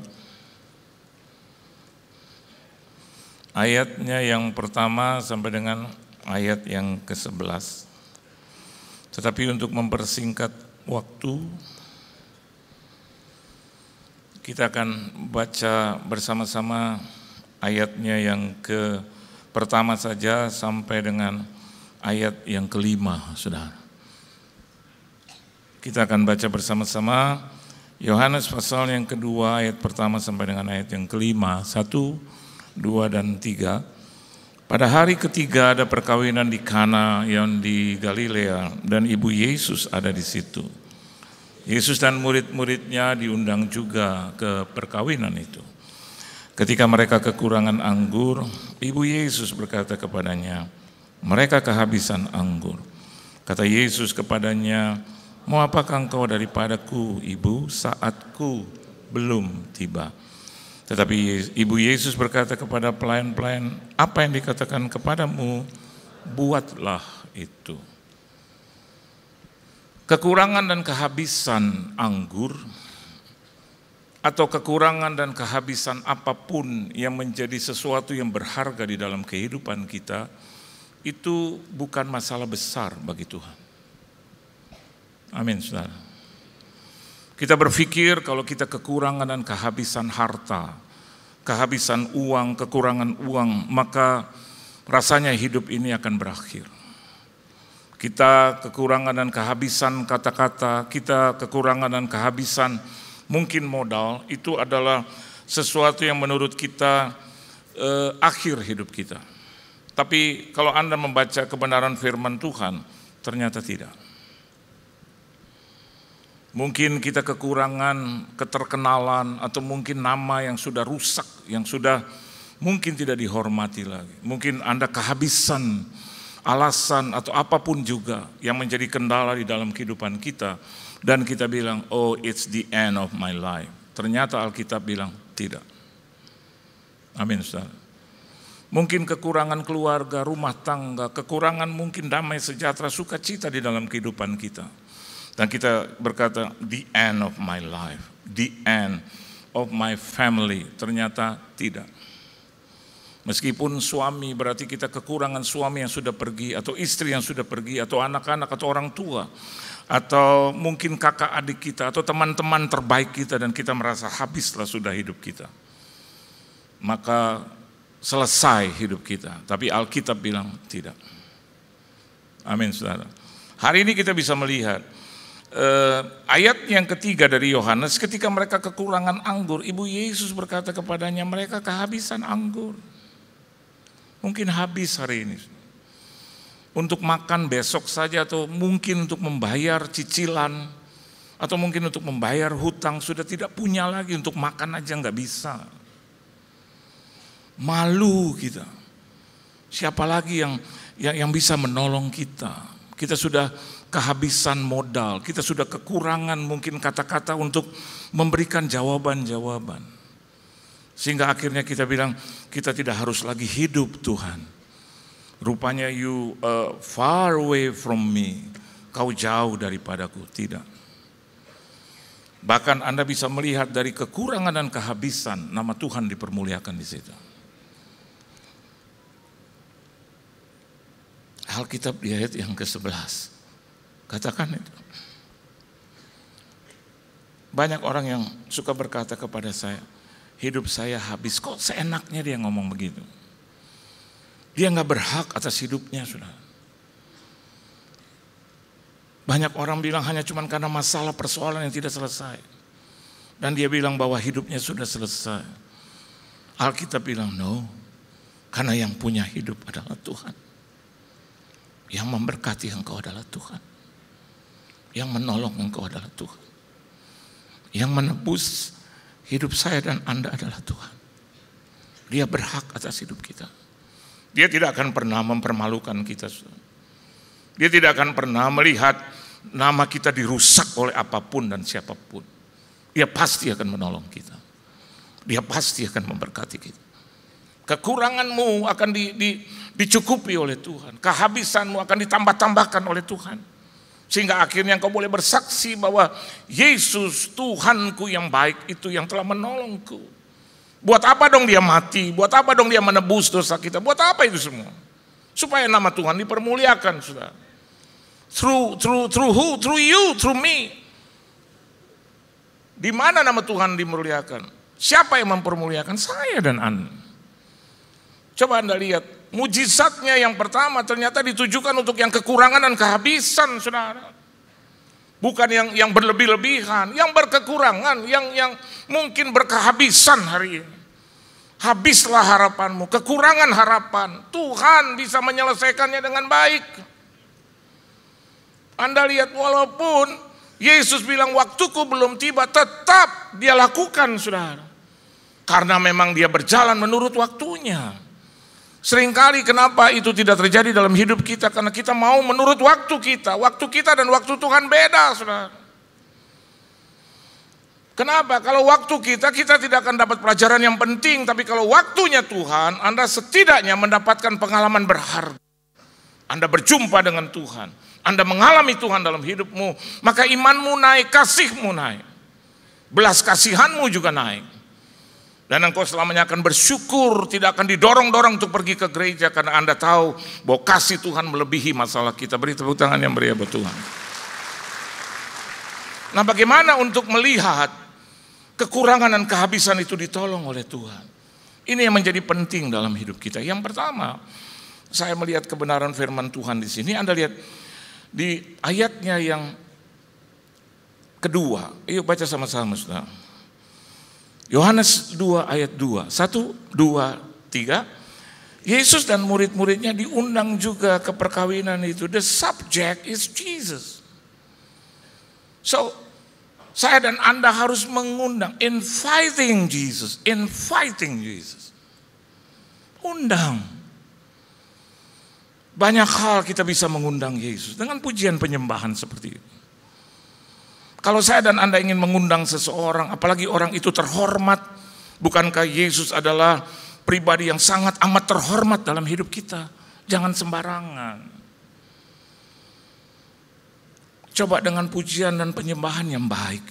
ayatnya yang pertama sampai dengan ayat yang ke-11. Tetapi untuk mempersingkat waktu, kita akan baca bersama-sama ayatnya yang pertama saja sampai dengan ayat yang kelima, saudara. Kita akan baca bersama-sama Yohanes pasal yang kedua ayat pertama sampai dengan ayat yang kelima, 1, 2, dan 3. Pada hari ketiga ada perkawinan di Kana yang di Galilea, dan ibu Yesus ada di situ. Yesus dan murid-muridnya diundang juga ke perkawinan itu. Ketika mereka kekurangan anggur, ibu Yesus berkata kepadanya, mereka kehabisan anggur. Kata Yesus kepadanya, mau apakah engkau daripadaku, ibu? Saatku belum tiba. Tetapi ibu Yesus berkata kepada pelayan-pelayan, apa yang dikatakan kepadamu, buatlah itu. Kekurangan dan kehabisan anggur, atau kekurangan dan kehabisan apapun yang menjadi sesuatu yang berharga di dalam kehidupan kita, itu bukan masalah besar bagi Tuhan. Amin, saudara. Kita berpikir kalau kita kekurangan dan kehabisan harta, kehabisan uang, kekurangan uang, maka rasanya hidup ini akan berakhir. Kita kekurangan dan kehabisan kata-kata, kita kekurangan dan kehabisan mungkin modal, itu adalah sesuatu yang menurut kita akhir hidup kita. Tapi kalau Anda membaca kebenaran firman Tuhan, ternyata tidak. Mungkin kita kekurangan keterkenalan, atau mungkin nama yang sudah rusak, yang sudah mungkin tidak dihormati lagi. Mungkin Anda kehabisan alasan atau apapun juga yang menjadi kendala di dalam kehidupan kita, dan kita bilang, oh it's the end of my life. Ternyata Alkitab bilang tidak. Amin, saudara. Mungkin kekurangan keluarga, rumah tangga, kekurangan mungkin damai sejahtera, sukacita di dalam kehidupan kita. Dan kita berkata, the end of my life, the end of my family. Ternyata tidak. Meskipun suami, berarti kita kekurangan suami yang sudah pergi, atau istri yang sudah pergi, atau anak-anak, atau orang tua, atau mungkin kakak adik kita, atau teman-teman terbaik kita, dan kita merasa habislah sudah hidup kita. Maka selesai hidup kita. Tapi Alkitab bilang tidak. Amin, saudara. Hari ini kita bisa melihat ayat yang ketiga dari Yohanes, ketika mereka kekurangan anggur, ibu Yesus berkata kepadanya, mereka kehabisan anggur. Mungkin habis hari ini. Untuk makan besok saja, atau mungkin untuk membayar cicilan, atau mungkin untuk membayar hutang, sudah tidak punya lagi, untuk makan aja nggak bisa. Malu kita. Siapa lagi yang bisa menolong kita? Kita sudah kehabisan modal, kita sudah kekurangan mungkin kata-kata untuk memberikan jawaban-jawaban. Sehingga akhirnya kita bilang, kita tidak harus lagi hidup Tuhan. Rupanya you far away from me, kau jauh daripadaku. Tidak. Bahkan Anda bisa melihat dari kekurangan dan kehabisan, nama Tuhan dipermuliakan di situ. Alkitab di ayat yang ke-11. Katakan itu. Banyak orang yang suka berkata kepada saya, hidup saya habis. Kok seenaknya dia ngomong begitu? Dia nggak berhak atas hidupnya, saudara. Banyak orang bilang hanya cuma karena masalah persoalan yang tidak selesai. Dan dia bilang bahwa hidupnya sudah selesai. Alkitab bilang no, karena yang punya hidup adalah Tuhan. Yang memberkati engkau adalah Tuhan. Yang menolong engkau adalah Tuhan. Yang menebus hidup saya dan Anda adalah Tuhan. Dia berhak atas hidup kita. Dia tidak akan pernah mempermalukan kita. Dia tidak akan pernah melihat nama kita dirusak oleh apapun dan siapapun. Dia pasti akan menolong kita. Dia pasti akan memberkati kita. Kekuranganmu akan dicukupi oleh Tuhan. Kehabisanmu akan ditambah-tambahkan oleh Tuhan. Sehingga akhirnya engkau boleh bersaksi bahwa Yesus Tuhanku yang baik itu yang telah menolongku. Buat apa dong dia mati? Buat apa dong dia menebus dosa kita? Buat apa itu semua? Supaya nama Tuhan dipermuliakan, saudara. Through who? Through you, through me. Di mana nama Tuhan dimuliakan? Siapa yang mempermuliakan? Saya dan Anda. Coba Anda lihat, mujizatnya yang pertama ternyata ditujukan untuk yang kekurangan dan kehabisan, saudara. Bukan yang berlebih-lebihan, yang berkekurangan, yang mungkin berkehabisan hari ini. Habislah harapanmu, kekurangan harapan. Tuhan bisa menyelesaikannya dengan baik. Anda lihat, walaupun Yesus bilang waktuku belum tiba, tetap dia lakukan, saudara. Karena memang dia berjalan menurut waktunya. Seringkali kenapa itu tidak terjadi dalam hidup kita? Karena kita mau menurut waktu kita. Waktu kita dan waktu Tuhan beda, saudara. Kenapa? Kalau waktu kita tidak akan dapat pelajaran yang penting. Tapi kalau waktunya Tuhan, Anda setidaknya mendapatkan pengalaman berharga. Anda berjumpa dengan Tuhan. Anda mengalami Tuhan dalam hidupmu. Maka imanmu naik, kasihmu naik. Belas kasihanmu juga naik. Dan engkau selamanya akan bersyukur, tidak akan didorong-dorong untuk pergi ke gereja karena Anda tahu bahwa kasih Tuhan melebihi masalah kita. Beri tepuk tangan yang meriah buat Tuhan. Nah, bagaimana untuk melihat kekurangan dan kehabisan itu ditolong oleh Tuhan? Ini yang menjadi penting dalam hidup kita. Yang pertama, saya melihat kebenaran firman Tuhan di sini. Anda lihat di ayatnya yang kedua. Yuk baca sama-sama, saudara. Yohanes 2 ayat 2, 1, 2, 3. Yesus dan murid-muridnya diundang juga ke perkawinan itu. The subject is Jesus. So, saya dan Anda harus mengundang, inviting Jesus. Undang. Banyak hal kita bisa mengundang Yesus dengan pujian penyembahan seperti itu. Kalau saya dan Anda ingin mengundang seseorang, apalagi orang itu terhormat, bukankah Yesus adalah pribadi yang sangat amat terhormat dalam hidup kita? Jangan sembarangan. Coba dengan pujian dan penyembahan yang baik.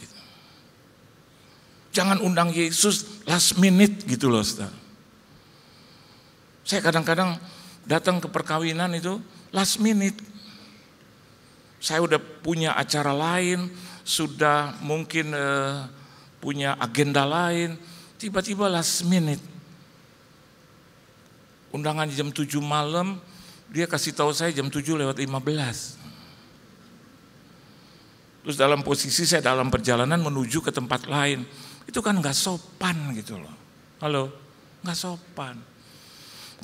Jangan undang Yesus last minute gitu loh, saudara. Saya kadang-kadang datang ke perkawinan itu last minute. Saya udah punya acara lain, sudah mungkin punya agenda lain, tiba-tiba last minute. Undangan jam 7 malam, dia kasih tahu saya jam 7:15. Terus dalam posisi saya dalam perjalanan menuju ke tempat lain. Itu kan gak sopan gitu loh. Halo, gak sopan.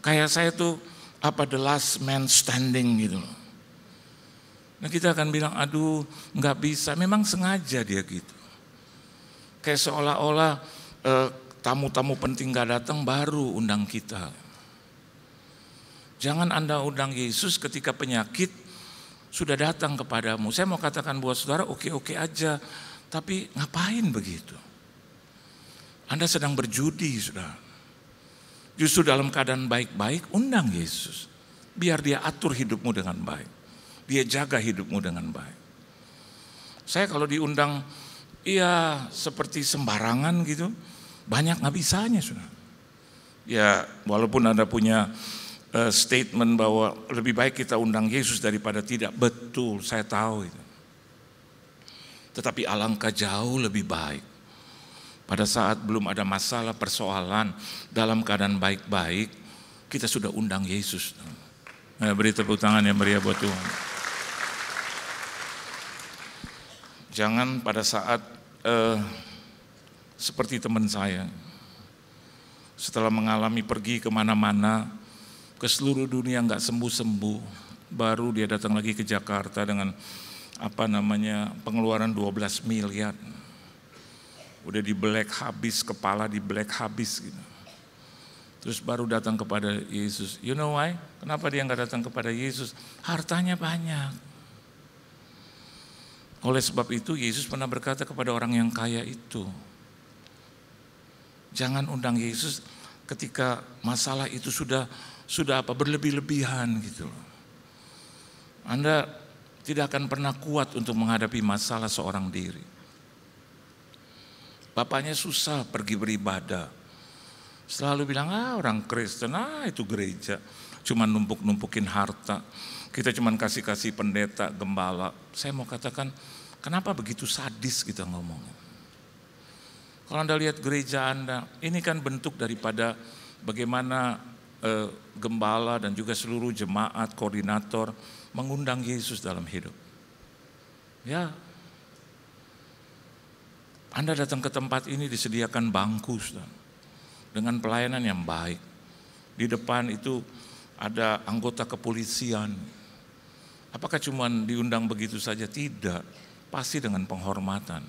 Kayak saya tuh the last man standing gitu loh. Nah kita akan bilang, aduh nggak bisa, memang sengaja dia gitu. Kayak seolah-olah tamu-tamu penting gak datang baru undang kita. Jangan Anda undang Yesus ketika penyakit sudah datang kepadamu. Saya mau katakan buat saudara, oke-oke aja, tapi ngapain begitu? Anda sedang berjudi, saudara. Justru dalam keadaan baik-baik, undang Yesus. Biar dia atur hidupmu dengan baik. Dia jaga hidupmu dengan baik. Saya kalau diundang, ya seperti sembarangan gitu, banyak gak bisanya, saudara. Ya walaupun Anda punya statement bahwa lebih baik kita undang Yesus daripada tidak. Betul, saya tahu itu. Tetapi alangkah jauh lebih baik. Pada saat belum ada masalah persoalan, dalam keadaan baik-baik, kita sudah undang Yesus. Beri tepuk tangan yang meriah buat Tuhan. Jangan pada saat seperti teman saya, setelah mengalami pergi kemana-mana, ke seluruh dunia nggak sembuh-sembuh, baru dia datang lagi ke Jakarta dengan pengeluaran 12 miliar. Udah di black habis, kepala di black habis gitu. Terus baru datang kepada Yesus. You know why? Kenapa dia nggak datang kepada Yesus? Hartanya banyak. Oleh sebab itu Yesus pernah berkata kepada orang yang kaya itu, jangan undang Yesus ketika masalah itu sudah berlebih-lebihan gitu loh. Anda tidak akan pernah kuat untuk menghadapi masalah seorang diri. Bapaknya susah pergi beribadah. Selalu bilang, orang Kristen, itu gereja. Cuma numpuk-numpukin harta. Kita cuma kasih pendeta, gembala. Saya mau katakan, kenapa begitu sadis kita ngomong? Kalau Anda lihat gereja Anda, ini kan bentuk daripada bagaimana gembala dan juga seluruh jemaat, koordinator mengundang Yesus dalam hidup. Ya, Anda datang ke tempat ini disediakan bangku dengan pelayanan yang baik. Di depan itu ada anggota kepolisian. Apakah cuma diundang begitu saja? Tidak, pasti dengan penghormatan.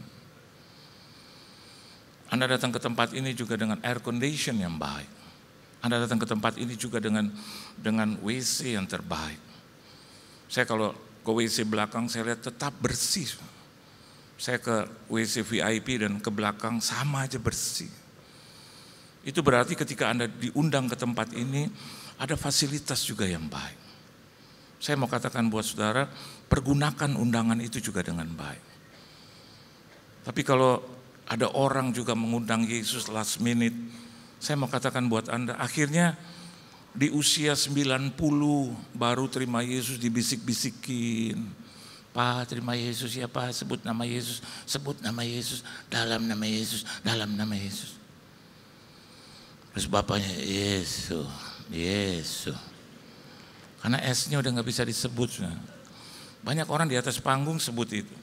Anda datang ke tempat ini juga dengan air condition yang baik. Anda datang ke tempat ini juga dengan WC yang terbaik. Saya kalau ke WC belakang saya lihat tetap bersih. Saya ke WC VIP dan ke belakang sama aja bersih. Itu berarti ketika Anda diundang ke tempat ini ada fasilitas juga yang baik. Saya mau katakan buat saudara, pergunakan undangan itu juga dengan baik. Tapi kalau ada orang juga mengundang Yesus last minute, saya mau katakan buat Anda, akhirnya di usia 90 baru terima Yesus dibisik-bisikin. Pak, terima Yesus ya Pak, sebut nama Yesus, dalam nama Yesus, dalam nama Yesus. Terus bapaknya, Yesus. Karena S-nya udah gak bisa disebut. Banyak orang di atas panggung sebut itu.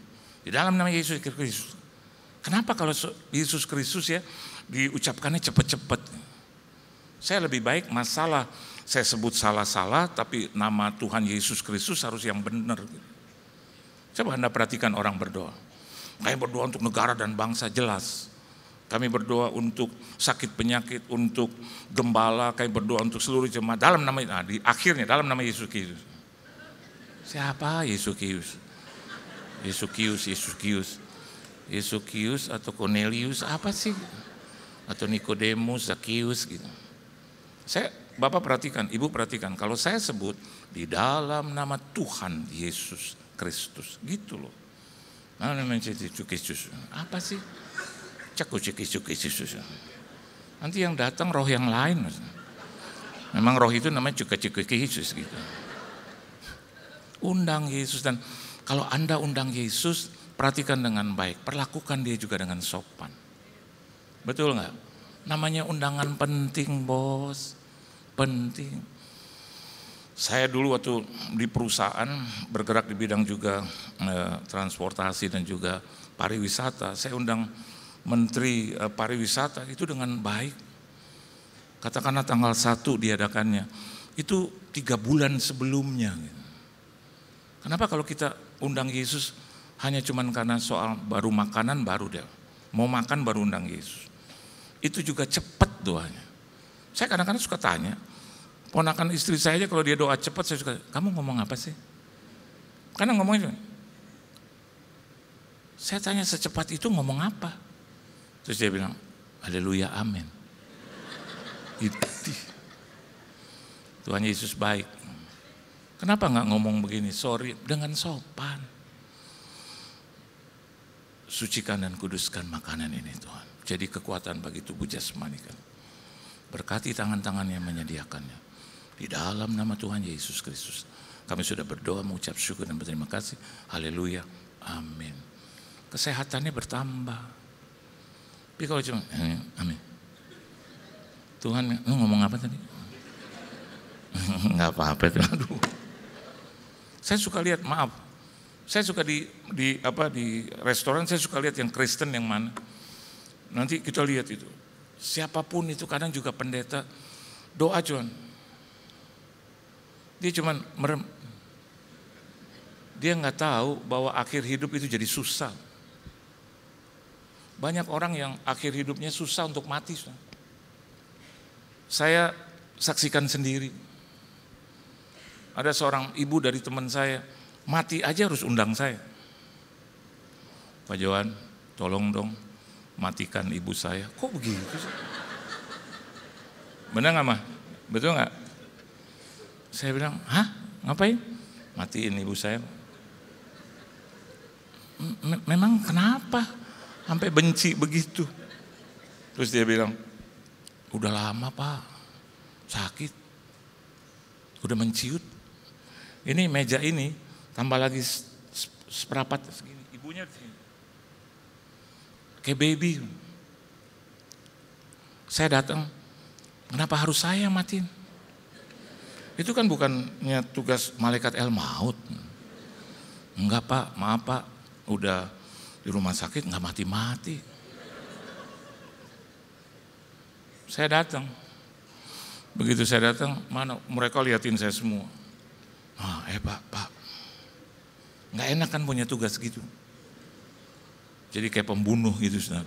Di dalam nama Yesus Kristus. Kenapa kalau Yesus Kristus ya diucapkannya cepat-cepat? Saya lebih baik masalah saya sebut salah-salah, tapi nama Tuhan Yesus Kristus harus yang benar. Coba Anda perhatikan orang berdoa. Kami berdoa untuk negara dan bangsa, jelas. Kami berdoa untuk sakit penyakit, untuk gembala, kami berdoa untuk seluruh jemaat. Dalam nama, di akhirnya dalam nama Yesus Kristus. Siapa Yesus Kristus? Yesus atau Cornelius apa sih? Atau Nikodemus, Zakius gitu. Bapak perhatikan, Ibu perhatikan, kalau saya sebut di dalam nama Tuhan Yesus Kristus, gitu loh. Apa sih? Cekis. Nanti yang datang roh yang lain. Memang roh itu namanya Yesus gitu. Undang Yesus, dan kalau Anda undang Yesus, perhatikan dengan baik, perlakukan dia juga dengan sopan. Betul nggak? Namanya undangan penting, bos. Penting. Saya dulu waktu di perusahaan bergerak di bidang juga transportasi dan juga pariwisata. Saya undang Menteri Pariwisata itu dengan baik. Katakanlah tanggal 1 diadakannya. Itu 3 bulan sebelumnya. Kenapa kalau kita undang Yesus hanya cuman karena soal baru makanan baru dia. Mau makan baru undang Yesus. Itu juga cepat doanya. Saya kadang-kadang suka tanya, ponakan istri saya aja kalau dia doa cepat, saya suka, kamu ngomong apa sih? Karena ngomongnya, saya tanya secepat itu ngomong apa? Terus dia bilang, haleluya, amin. Tuhan Yesus baik. Kenapa nggak ngomong begini? Sorry, dengan sopan. Sucikan dan kuduskan makanan ini Tuhan. Jadi kekuatan bagi tubuh jasmani kan. Berkati tangan-tangan yang menyediakannya. Di dalam nama Tuhan Yesus Kristus. Kami sudah berdoa, mengucap syukur dan berterima kasih. Haleluya, amin. Kesehatannya bertambah. Tapi kalau cuma, amin. Tuhan, lu ngomong apa tadi? Nggak apa-apa itu. Aduh. Saya suka lihat, maaf. Saya suka di restoran, saya suka lihat yang Kristen yang mana. Nanti kita lihat itu. Siapapun itu, kadang juga pendeta doa cuman. Dia cuman merem. Dia nggak tahu bahwa akhir hidup itu jadi susah. Banyak orang yang akhir hidupnya susah untuk mati. Saya saksikan sendiri. Ada seorang ibu dari teman saya, mati aja harus undang saya. Pak Johan, tolong dong matikan ibu saya. Kok begitu sih? Benar nggak, Mah? Betul nggak? Saya bilang, hah? Ngapain? Matiin ibu saya. Memang kenapa? Sampai benci begitu. Terus dia bilang, udah lama Pak, sakit. Udah menciut. Ini meja ini, tambah lagi seperapat segini. Ibunya di sini. Kayak baby. Saya datang, kenapa harus saya matiin? Itu kan bukannya tugas malaikat El Maut. Enggak Pak, maaf Pak, udah di rumah sakit nggak mati-mati. Saya datang, begitu saya datang, mana mereka liatin saya semua. Pak, nggak enak kan punya tugas gitu. Jadi kayak pembunuh gitu, Saudara.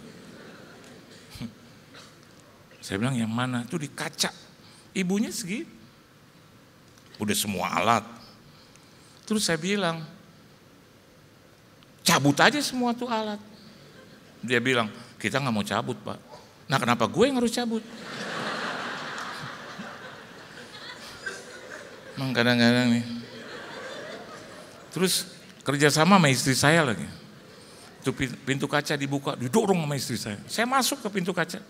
Saya bilang yang mana? Itu di kaca. Ibunya segini. Udah semua alat. Terus saya bilang, cabut aja semua tuh alat. Dia bilang, kita nggak mau cabut Pak. Nah kenapa gue yang harus cabut? Emang kadang-kadang nih. Terus kerjasama sama istri saya lagi. Itu pintu kaca dibuka, didorong sama istri saya. Saya masuk ke pintu kaca.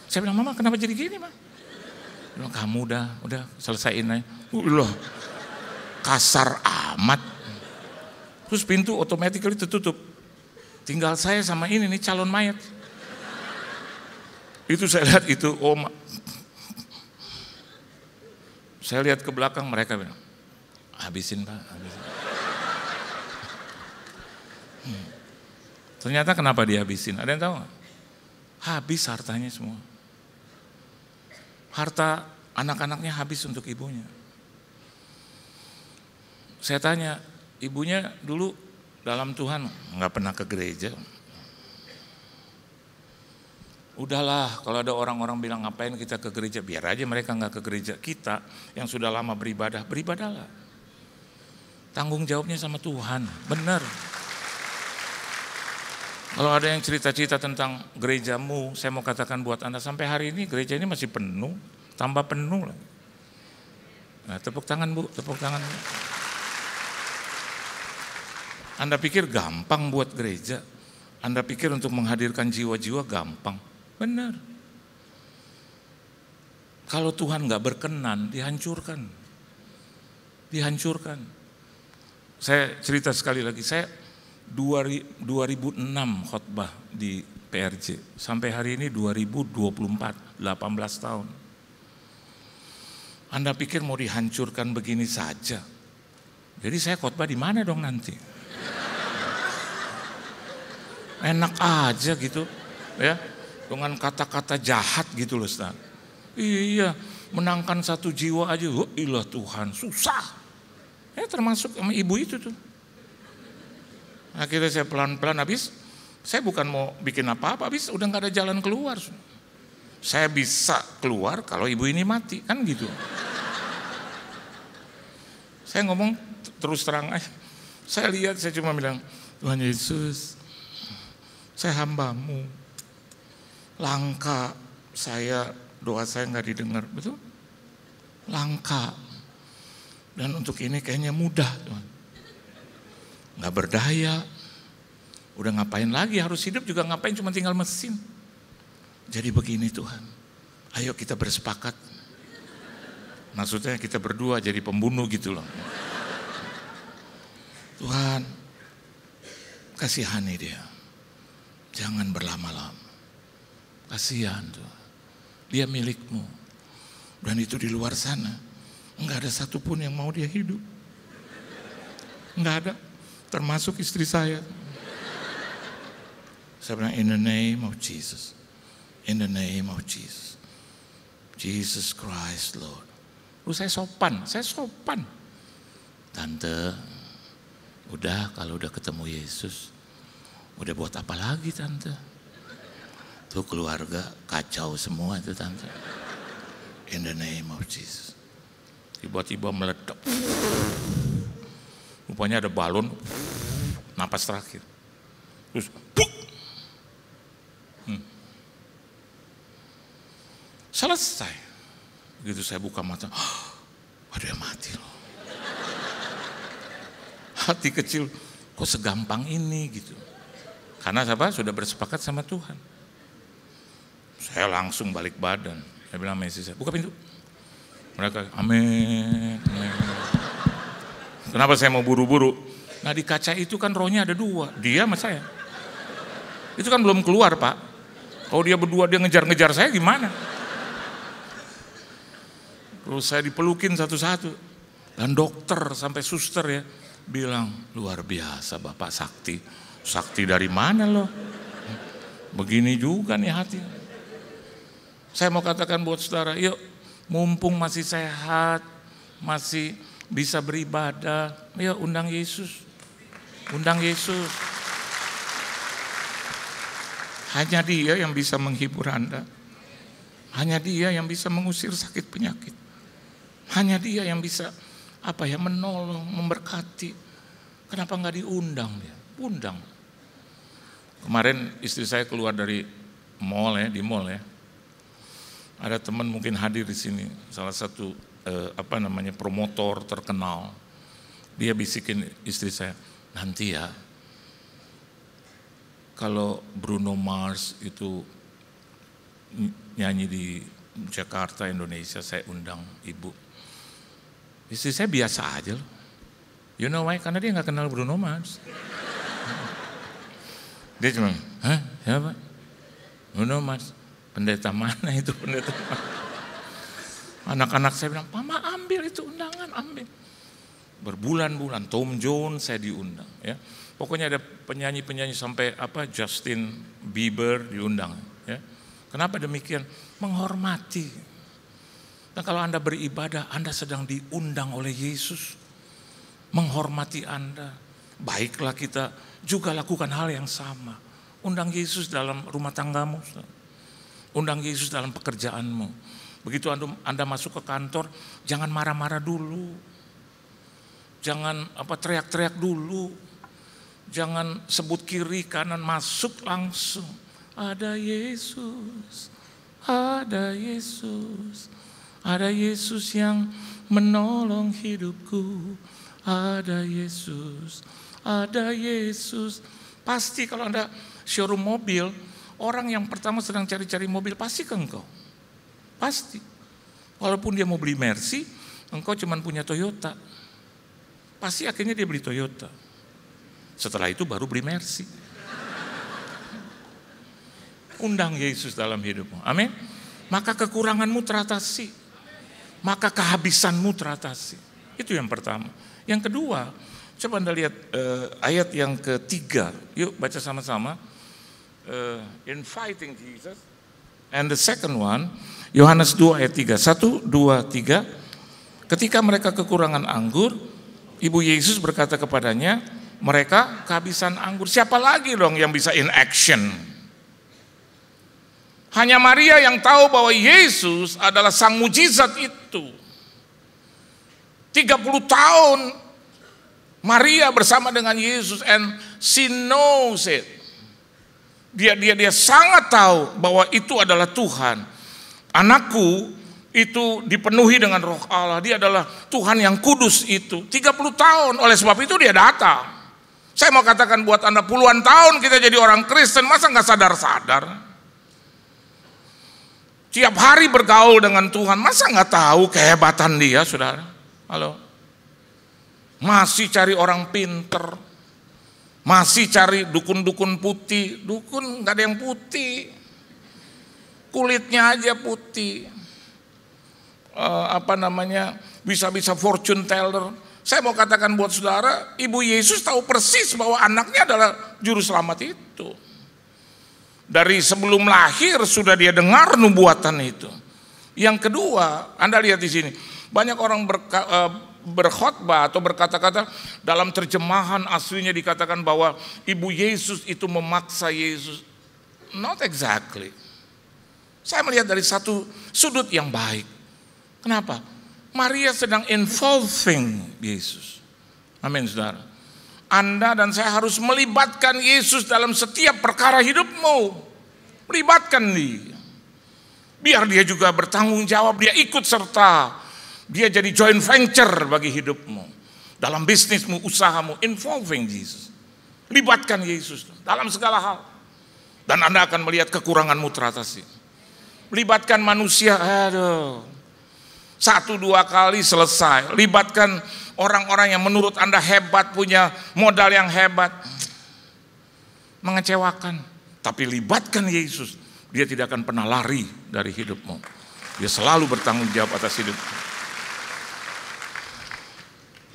Saya bilang, Mama kenapa jadi gini Mama? Dia bilang, kamu udah selesaiin aja. Udah, kasar amat. Terus pintu otomatis tertutup. Tinggal saya sama ini nih calon mayat. Itu saya lihat itu, saya lihat ke belakang mereka bilang, habisin Pak, habisin. Ternyata kenapa dihabisin? Ada yang tahu nggak? Habis hartanya semua. Harta anak-anaknya habis untuk ibunya. Saya tanya, ibunya dulu dalam Tuhan nggak pernah ke gereja. Udahlah, kalau ada orang-orang bilang ngapain kita ke gereja, biar aja mereka nggak ke gereja. Kita yang sudah lama beribadah, beribadahlah. Tanggung jawabnya sama Tuhan, benar. Kalau ada yang cerita-cerita tentang gerejamu, saya mau katakan buat Anda, sampai hari ini gereja ini masih penuh, tambah penuh. Nah, tepuk tangan Bu, tepuk tangan. Anda pikir gampang buat gereja? Anda pikir untuk menghadirkan jiwa-jiwa gampang? Benar. Kalau Tuhan nggak berkenan, dihancurkan. Dihancurkan. Saya cerita sekali lagi, saya 2006 khotbah di PRJ. Sampai hari ini 2024, 18 tahun. Anda pikir mau dihancurkan begini saja? Jadi saya khotbah di mana dong nanti? Enak aja gitu, ya, dengan kata-kata jahat gitu loh, Ustaz. Iya, menangkan satu jiwa aja, ilah Tuhan, susah. Ya termasuk sama ibu itu tuh. Akhirnya saya pelan-pelan, habis saya bukan mau bikin apa-apa, habis udah gak ada jalan keluar. Saya bisa keluar kalau ibu ini mati, kan gitu. Saya ngomong terus terang aja. Saya lihat, saya cuma bilang, Tuhan Yesus, saya hamba-Mu. Langka saya, doa saya gak didengar, betul? Langka. Dan untuk ini kayaknya mudah, Tuhan. Gak berdaya. Udah ngapain lagi, harus hidup juga ngapain, cuma tinggal mesin. Jadi begini Tuhan, ayo kita bersepakat. Maksudnya kita berdua jadi pembunuh gitu loh. Tuhan, kasihani dia. Jangan berlama-lama. Kasihan Tuhan. Dia milikmu. Dan itu di luar sana. Enggak ada satupun yang mau dia hidup. Enggak ada, termasuk istri saya. Saya bilang, in the name of Jesus. In the name of Jesus. Jesus Christ Lord. Saya sopan. Tante, udah kalau udah ketemu Yesus, udah buat apa lagi tante? Tuh keluarga kacau semua tuh tante. In the name of Jesus. Tiba-tiba meledak. Rupanya ada balon, napas terakhir. Terus, selesai. Begitu saya buka mata, dia mati loh. Hati kecil, kok segampang ini gitu. Karena siapa? Sudah bersepakat sama Tuhan. Saya langsung balik badan. Saya bilang sama istri saya, buka pintu. Mereka, amin. Kenapa saya mau buru-buru? Nah di kaca itu kan rohnya ada dua, dia sama saya. Itu kan belum keluar Pak. Kalau dia berdua dia ngejar-ngejar saya gimana? Terus saya dipelukin satu-satu. Dan dokter sampai suster ya bilang, luar biasa Bapak sakti. Sakti dari mana loh? Begini juga nih hati. Saya mau katakan buat saudara, yuk mumpung masih sehat, masih bisa beribadah, yuk undang Yesus. Undang Yesus. Hanya Dia yang bisa menghibur Anda. Hanya Dia yang bisa mengusir sakit penyakit. Hanya Dia yang bisa menolong, memberkati. Kenapa nggak diundang dia? Undang. Kemarin istri saya keluar dari mall ya, di mall ya. Ada teman mungkin hadir di sini, salah satu promotor terkenal. Dia bisikin istri saya, nanti ya kalau Bruno Mars itu nyanyi di Jakarta, Indonesia, saya undang ibu. Istri saya biasa aja loh. You know why? Karena dia gak kenal Bruno Mars. Dia cuma, hah? Siapa? Bruno Mars. Pendeta mana itu pendeta? Anak-anak saya bilang, Mama ambil itu undangan, ambil. Berbulan-bulan, Tom Jones saya diundang. Ya. Pokoknya ada penyanyi-penyanyi sampai Justin Bieber diundang. Ya. Kenapa demikian? Menghormati. Dan kalau Anda beribadah, Anda sedang diundang oleh Yesus. Menghormati Anda. Baiklah kita juga lakukan hal yang sama. Undang Yesus dalam rumah tanggamu. Undang Yesus dalam pekerjaanmu. Begitu Anda masuk ke kantor, jangan marah-marah dulu. Jangan teriak-teriak dulu. Jangan sebut kiri kanan, masuk langsung. Ada Yesus. Ada Yesus. Ada Yesus yang menolong hidupku. Ada Yesus. Ada Yesus. Pasti kalau Anda showroom mobil, orang yang pertama sedang cari-cari mobil pasti ke engkau. Pasti. Walaupun dia mau beli Mercy, engkau cuma punya Toyota. Pasti akhirnya dia beli Toyota. Setelah itu baru beli Mercy. Undang Yesus dalam hidupmu. Amin. Maka kekuranganmu teratasi. Maka kehabisanmu teratasi. Itu yang pertama. Yang kedua, coba Anda lihat ayat yang ketiga. Yuk baca sama-sama. Inviting Jesus. And the second one, Yohanes 2 ayat 3. 1, 2, 3. Ketika mereka kekurangan anggur, Ibu Yesus berkata kepadanya, mereka kehabisan anggur. Siapa lagi dong yang bisa in action? Hanya Maria yang tahu bahwa Yesus adalah sang mujizat itu. 30 tahun Maria bersama dengan Yesus and she knows it. Dia sangat tahu bahwa itu adalah Tuhan. Anakku itu dipenuhi dengan Roh Allah. Dia adalah Tuhan yang kudus itu. 30 tahun, oleh sebab itu dia datang. Saya mau katakan buat Anda, puluhan tahun kita jadi orang Kristen, masa nggak sadar-sadar? Tiap hari bergaul dengan Tuhan, masa nggak tahu kehebatan Dia, saudara? Halo? Masih cari orang pinter, masih cari dukun-dukun putih. Dukun nggak ada yang putih, kulitnya aja putih. bisa-bisa fortune teller. Saya mau katakan buat saudara, Ibu Yesus tahu persis bahwa anaknya adalah juru selamat itu. Dari sebelum lahir sudah dia dengar nubuatan itu. Yang kedua, Anda lihat di sini, banyak orang berkhotbah atau berkata-kata, dalam terjemahan aslinya dikatakan bahwa Ibu Yesus itu memaksa Yesus. Not exactly. Saya melihat dari satu sudut yang baik. Kenapa? Maria sedang involving Yesus. Amin, saudara. Anda dan saya harus melibatkan Yesus dalam setiap perkara hidupmu. Melibatkan dia. Biar dia juga bertanggung jawab, dia ikut serta. Dia jadi joint venture bagi hidupmu. Dalam bisnismu, usahamu, involving Jesus. Libatkan Yesus dalam segala hal. Dan Anda akan melihat kekuranganmu teratasi. Libatkan manusia, 1-2 kali selesai. Libatkan orang-orang yang menurut Anda hebat, punya modal yang hebat. Mengecewakan. Tapi libatkan Yesus, dia tidak akan pernah lari dari hidupmu. Dia selalu bertanggung jawab atas hidup.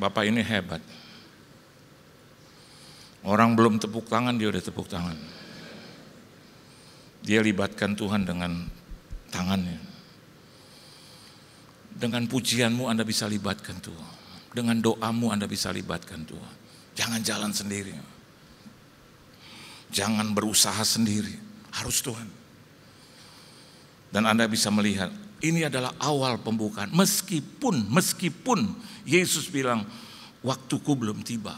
Bapak ini hebat. Orang belum tepuk tangan, dia udah tepuk tangan. Dia libatkan Tuhan dengan tangannya. Dengan pujianmu Anda bisa libatkan Tuhan. Dengan doamu Anda bisa libatkan Tuhan. Jangan jalan sendiri. Jangan berusaha sendiri. Harus Tuhan. Dan Anda bisa melihat, ini adalah awal pembukaan. Meskipun Yesus bilang, waktuku belum tiba.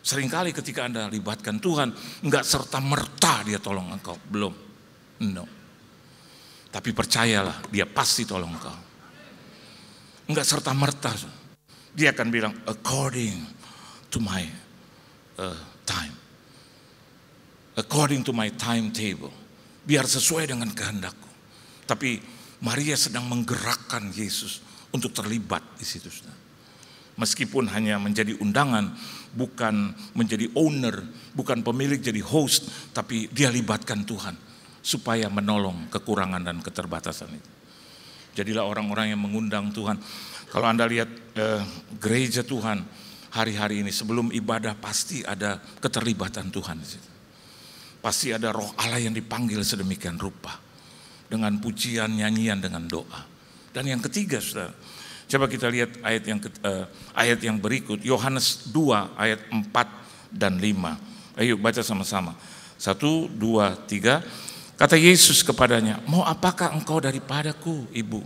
Seringkali ketika Anda libatkan Tuhan, enggak serta-merta dia tolong engkau. Belum. No. Tapi percayalah, dia pasti tolong engkau. Enggak serta-merta. Dia akan bilang, according to my time. According to my timetable. Biar sesuai dengan kehendakku. Tapi Maria sedang menggerakkan Yesus untuk terlibat di situ. Meskipun hanya menjadi undangan, bukan menjadi owner, bukan pemilik jadi host, tapi dia libatkan Tuhan supaya menolong kekurangan dan keterbatasan itu. Jadilah orang-orang yang mengundang Tuhan. Kalau Anda lihat gereja Tuhan hari-hari ini, sebelum ibadah pasti ada keterlibatan Tuhan di situ. Pasti ada roh Allah yang dipanggil sedemikian rupa. Dengan pujian, nyanyian, dengan doa. Dan yang ketiga, saudara, coba kita lihat ayat yang berikut. Yohanes 2 ayat 4 dan 5. Ayo baca sama-sama. 1, 2, 3. Kata Yesus kepadanya, mau apakah engkau daripadaku, ibu?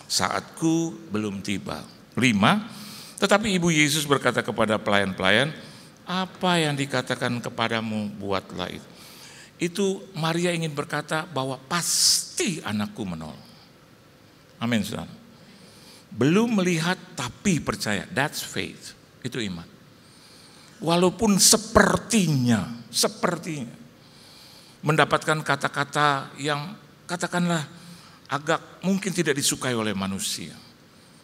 Saatku belum tiba. 5. Tetapi ibu Yesus berkata kepada pelayan-pelayan, apa yang dikatakan kepadamu buatlah itu. Itu Maria ingin berkata bahwa pasti anakku menolong. Amin, saudara. Belum melihat tapi percaya. That's faith. Itu iman. Walaupun sepertinya mendapatkan kata-kata yang katakanlah agak mungkin tidak disukai oleh manusia.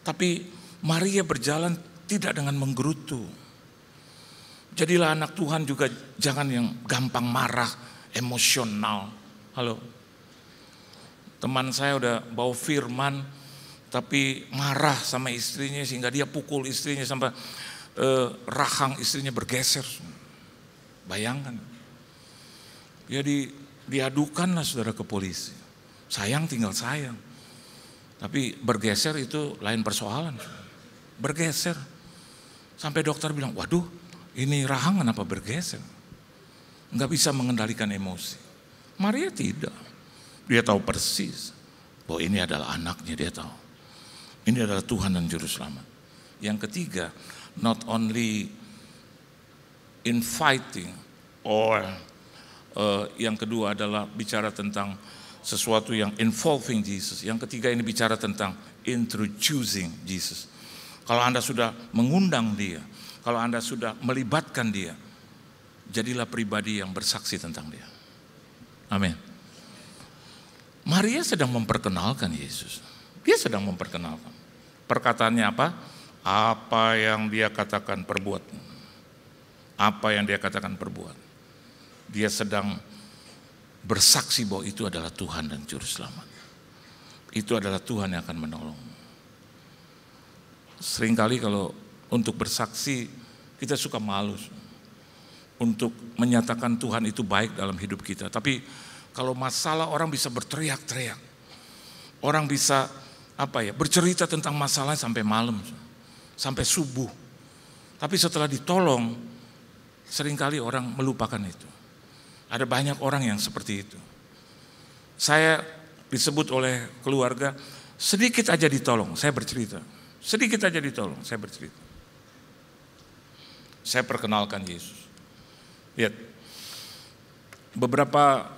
Tapi Maria berjalan tidak dengan menggerutu. Jadilah anak Tuhan juga jangan yang gampang marah, emosional. Halo. Teman saya udah bawa firman tapi marah sama istrinya sehingga dia pukul istrinya sampai rahang istrinya bergeser. Bayangkan. Jadi diadukanlah saudara ke polisi. Sayang tinggal sayang. Tapi bergeser itu lain persoalan. Bergeser. Sampai dokter bilang, waduh ini rahang kenapa bergeser? Enggak bisa mengendalikan emosi. Maria tidak. Dia tahu persis bahwa ini adalah anaknya, dia tahu. Ini adalah Tuhan dan Juru Selamat. Yang ketiga, not only inviting or yang kedua adalah bicara tentang sesuatu yang involving Jesus. Yang ketiga ini bicara tentang introducing Jesus. Kalau Anda sudah mengundang dia, kalau Anda sudah melibatkan dia, jadilah pribadi yang bersaksi tentang dia. Amin. Maria sedang memperkenalkan Yesus. Dia sedang memperkenalkan. Perkataannya apa? Apa yang dia katakan perbuat. Apa yang dia katakan perbuat. Dia sedang bersaksi bahwa itu adalah Tuhan dan Juru Selamat. Itu adalah Tuhan yang akan menolong. Seringkali kalau untuk bersaksi kita suka malu untuk menyatakan Tuhan itu baik dalam hidup kita. Tapi kalau masalah orang bisa berteriak-teriak, orang bisa bercerita tentang masalahnya sampai malam, sampai subuh. Tapi setelah ditolong, seringkali orang melupakan itu. Ada banyak orang yang seperti itu. Saya disebut oleh keluarga, sedikit aja ditolong, saya bercerita. Sedikit aja ditolong, saya bercerita. Saya perkenalkan Yesus. Lihat, beberapa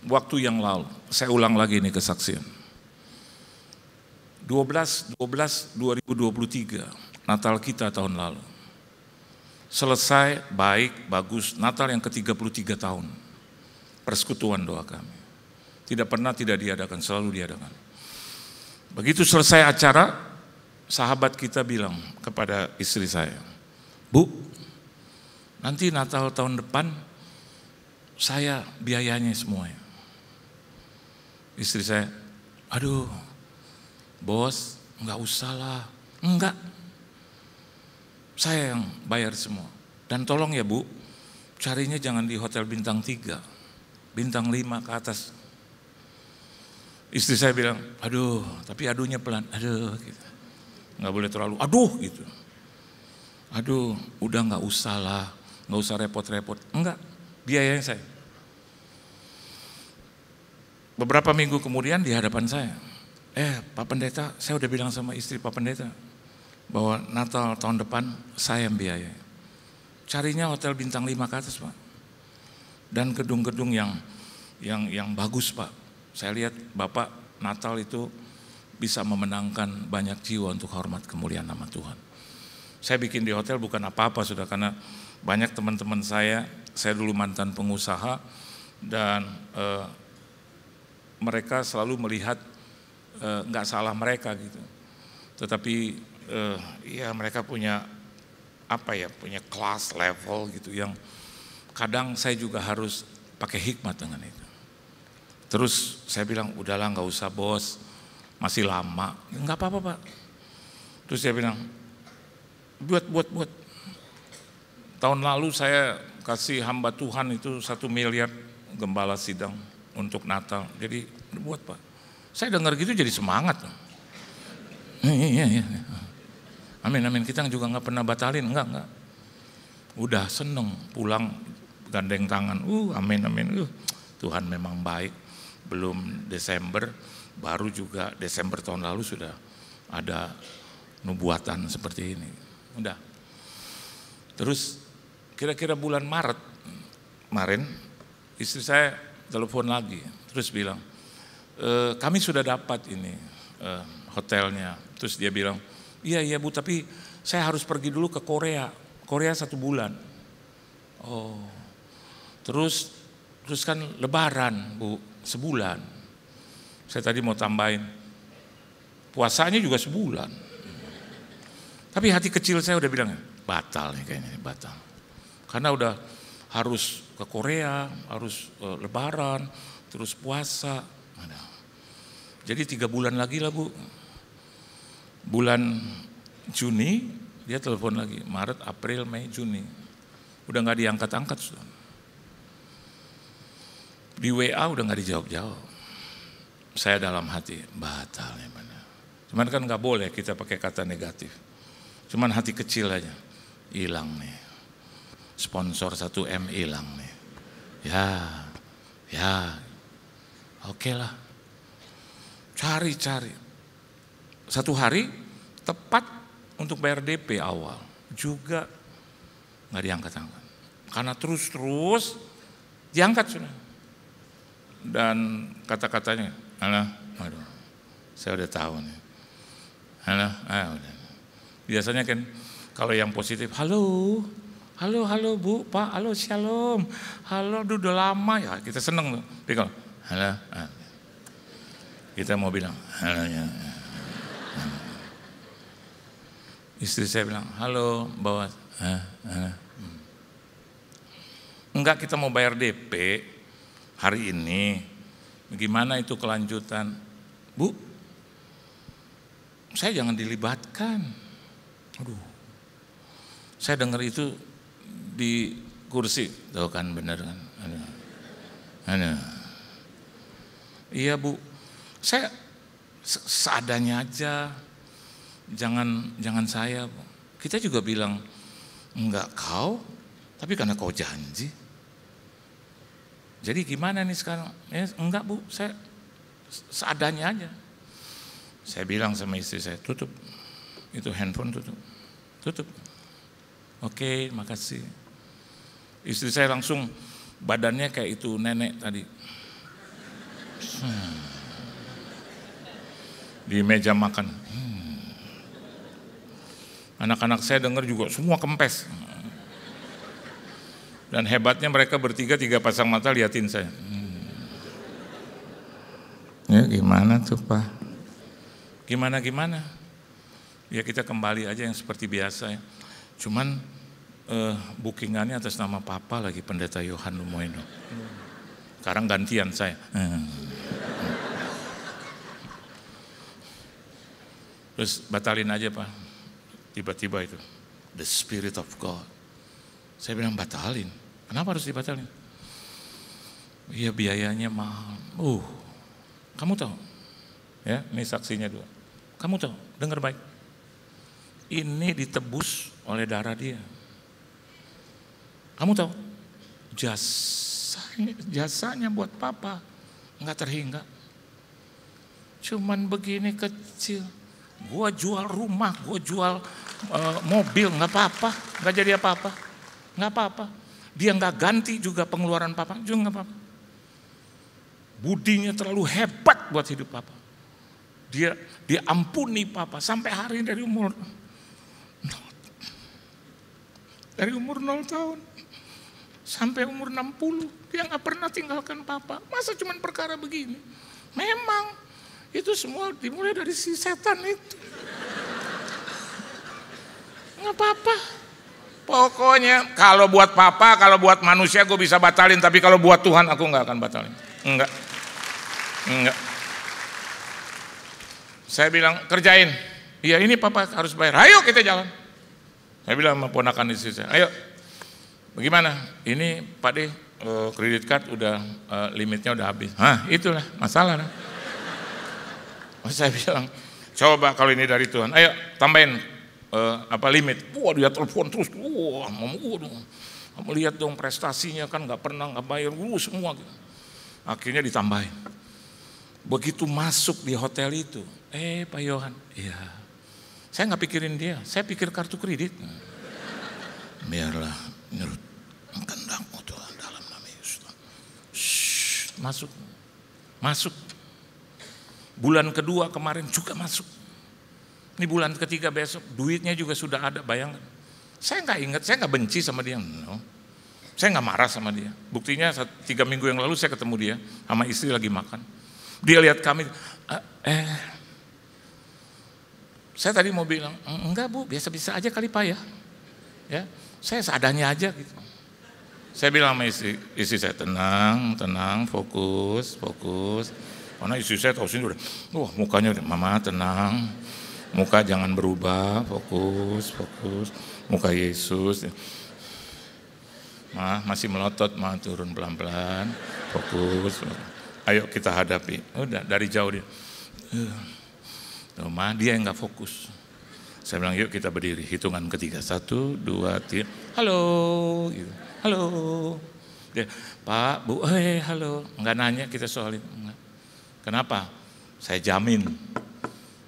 waktu yang lalu, saya ulang lagi ini kesaksian. 12/12/2023, Natal kita tahun lalu. Selesai, baik, bagus, Natal yang ke-33 tahun. Persekutuan doa kami. Tidak pernah tidak diadakan, selalu diadakan. Begitu selesai acara, sahabat kita bilang kepada istri saya, "Bu, nanti Natal tahun depan saya biayanya semuanya." Istri saya, "Aduh, bos, enggak usah lah." "Enggak, saya yang bayar semua. Dan tolong ya Bu, carinya jangan di hotel bintang 3, bintang 5 ke atas." Istri saya bilang, "Aduh, tapi aduhnya pelan, aduh gitu. Nggak boleh terlalu aduh gitu. Aduh, udah nggak usah lah, nggak usah repot-repot." "Enggak, biayanya saya." Beberapa minggu kemudian di hadapan saya, Pak Pendeta, saya udah bilang sama istri Pak Pendeta bahwa Natal tahun depan saya yang biaya. Carinya hotel bintang 5 ke atas, Pak. Dan gedung-gedung yang bagus, Pak. Saya lihat Bapak Natal itu bisa memenangkan banyak jiwa untuk hormat kemuliaan nama Tuhan. Saya bikin di hotel bukan apa-apa sudah, karena banyak teman-teman saya dulu mantan pengusaha dan mereka selalu melihat nggak salah mereka gitu. Tetapi ya mereka punya punya kelas level gitu yang kadang saya juga harus pakai hikmat dengan itu. Terus saya bilang, "Udahlah nggak usah bos, masih lama." "Nggak apa-apa Pak." Terus saya bilang, buat. Tahun lalu saya kasih hamba Tuhan itu 1 miliar gembala sidang untuk Natal. Jadi buat Pak. Saya dengar gitu jadi semangat. Iya. Amin. Kita juga nggak pernah batalin, enggak. Udah seneng pulang gandeng tangan. Amin. Tuhan memang baik. Belum Desember, baru juga Desember tahun lalu sudah ada nubuatan seperti ini. Udah. Terus kira-kira bulan Maret kemarin istri saya telepon lagi, terus bilang, "Kami sudah dapat ini hotelnya." Terus dia bilang, Iya Bu, tapi saya harus pergi dulu ke Korea 1 bulan. Oh, terus kan Lebaran Bu, sebulan. Saya tadi mau tambahin, puasanya juga sebulan. Tapi hati kecil saya udah bilang, batal nih kayaknya, batal. Karena udah harus ke Korea, harus Lebaran, terus puasa. Jadi 3 bulan lagi lah Bu. Bulan Juni dia telepon lagi, Maret, April, Mei, Juni. Udah gak diangkat-angkat. Di WA udah gak dijawab-jawab. Saya dalam hati, batal nih mana. Cuman kan gak boleh kita pakai kata negatif. Cuman hati kecil aja, hilang nih. Sponsor 1M hilang nih. Ya, oke lah. Cari. 1 hari tepat untuk bayar DP awal juga nggak diangkat-angkat. Karena terus diangkat sudah. Dan kata-katanya, aduh, saya udah tahu nih. Udah. Biasanya kan kalau yang positif, halo Bu, Pak, halo shalom, halo udah lama ya, kita seneng tuh. Tapi kalau halo, kita mau bilang halo ya. Istri saya bilang, halo bawa, enggak, kita mau bayar DP hari ini, gimana itu kelanjutan? Bu, saya jangan dilibatkan. Aduh, saya dengar itu di kursi, tahu kan bener kan? Aduh. Iya Bu, saya seadanya aja, jangan saya Bu. Kita juga bilang, enggak kau, tapi karena kau janji. Jadi gimana nih sekarang? Enggak Bu, saya seadanya aja. Saya bilang sama istri saya, tutup, itu handphone tutup. Oke, makasih. Istri saya langsung badannya kayak itu nenek tadi. Di meja makan. Anak-anak saya dengar juga semua kempes. Dan hebatnya mereka bertiga, 3 pasang mata liatin saya. Ya gimana tuh Pak? Gimana? Ya kita kembali aja yang seperti biasa ya. Cuman bookingannya atas nama Papa lagi, Pendeta Yohan Lumoino. Sekarang gantian saya. Terus batalin aja Pak. Tiba-tiba itu, the Spirit of God. Saya bilang batalin. Kenapa harus dibatalin? Iya biayanya mahal. Kamu tahu? Ya, ini saksinya 2. Kamu tahu? Dengar baik. Ini ditebus oleh darah dia. Kamu tahu? Jasanya buat Papa nggak terhingga. Cuman begini kecil. Gua jual rumah, gua jual mobil, nggak apa-apa, nggak jadi apa-apa, nggak apa-apa. Dia nggak ganti juga pengeluaran Papa, juga nggak apa-apa. Budinya terlalu hebat buat hidup Papa. Dia ampuni Papa sampai hari dari umur 0 tahun sampai umur 60 dia nggak pernah tinggalkan Papa. Masa cuman perkara begini? Memang itu semua dimulai dari si setan itu. Nggak apa-apa. Pokoknya kalau buat Papa, kalau buat manusia gue bisa batalin, tapi kalau buat Tuhan aku nggak akan batalin. Enggak. Saya bilang kerjain. Iya ini Papa harus bayar. Ayo kita jalan. Saya bilang sama ponakan istri saya, ayo. Bagaimana? Ini Pak De, kredit card udah limitnya udah habis. Itulah masalah. Saya bilang, coba kalau ini dari Tuhan, ayo tambahin limit. Wah dia telepon terus, kamu lihat dong prestasinya kan nggak pernah nggak bayar semua. Akhirnya ditambahin. Begitu masuk di hotel itu, Pak Yohan, iya. Saya nggak pikirin dia, saya pikir kartu kredit. Biarlah menurut kehendak-Mu Tuhan dalam nama Yesus. Masuk. Bulan kedua kemarin juga masuk. Ini bulan ketiga besok, duitnya juga sudah ada, bayangkan. Saya nggak ingat, saya nggak benci sama dia. No. Saya nggak marah sama dia. Buktinya 3 minggu yang lalu saya ketemu dia, sama istri lagi makan. Dia lihat kami, saya tadi mau bilang, enggak Bu, biasa-biasa aja kali Pak ya. Saya seadanya aja gitu. Saya bilang sama istri saya, tenang, fokus. Karena istri saya tahu sini udah, mukanya udah, Mama tenang, muka jangan berubah, fokus, muka Yesus. Masih melotot, turun pelan-pelan, fokus. Ayo kita hadapi. Udah dari jauh dia. Dia yang nggak fokus. Saya bilang yuk kita berdiri, hitungan ketiga, 1, 2, 3, halo, gitu. Halo. Dia, Pak, Bu, halo. Nggak nanya kita soal itu. Enggak. Kenapa? Saya jamin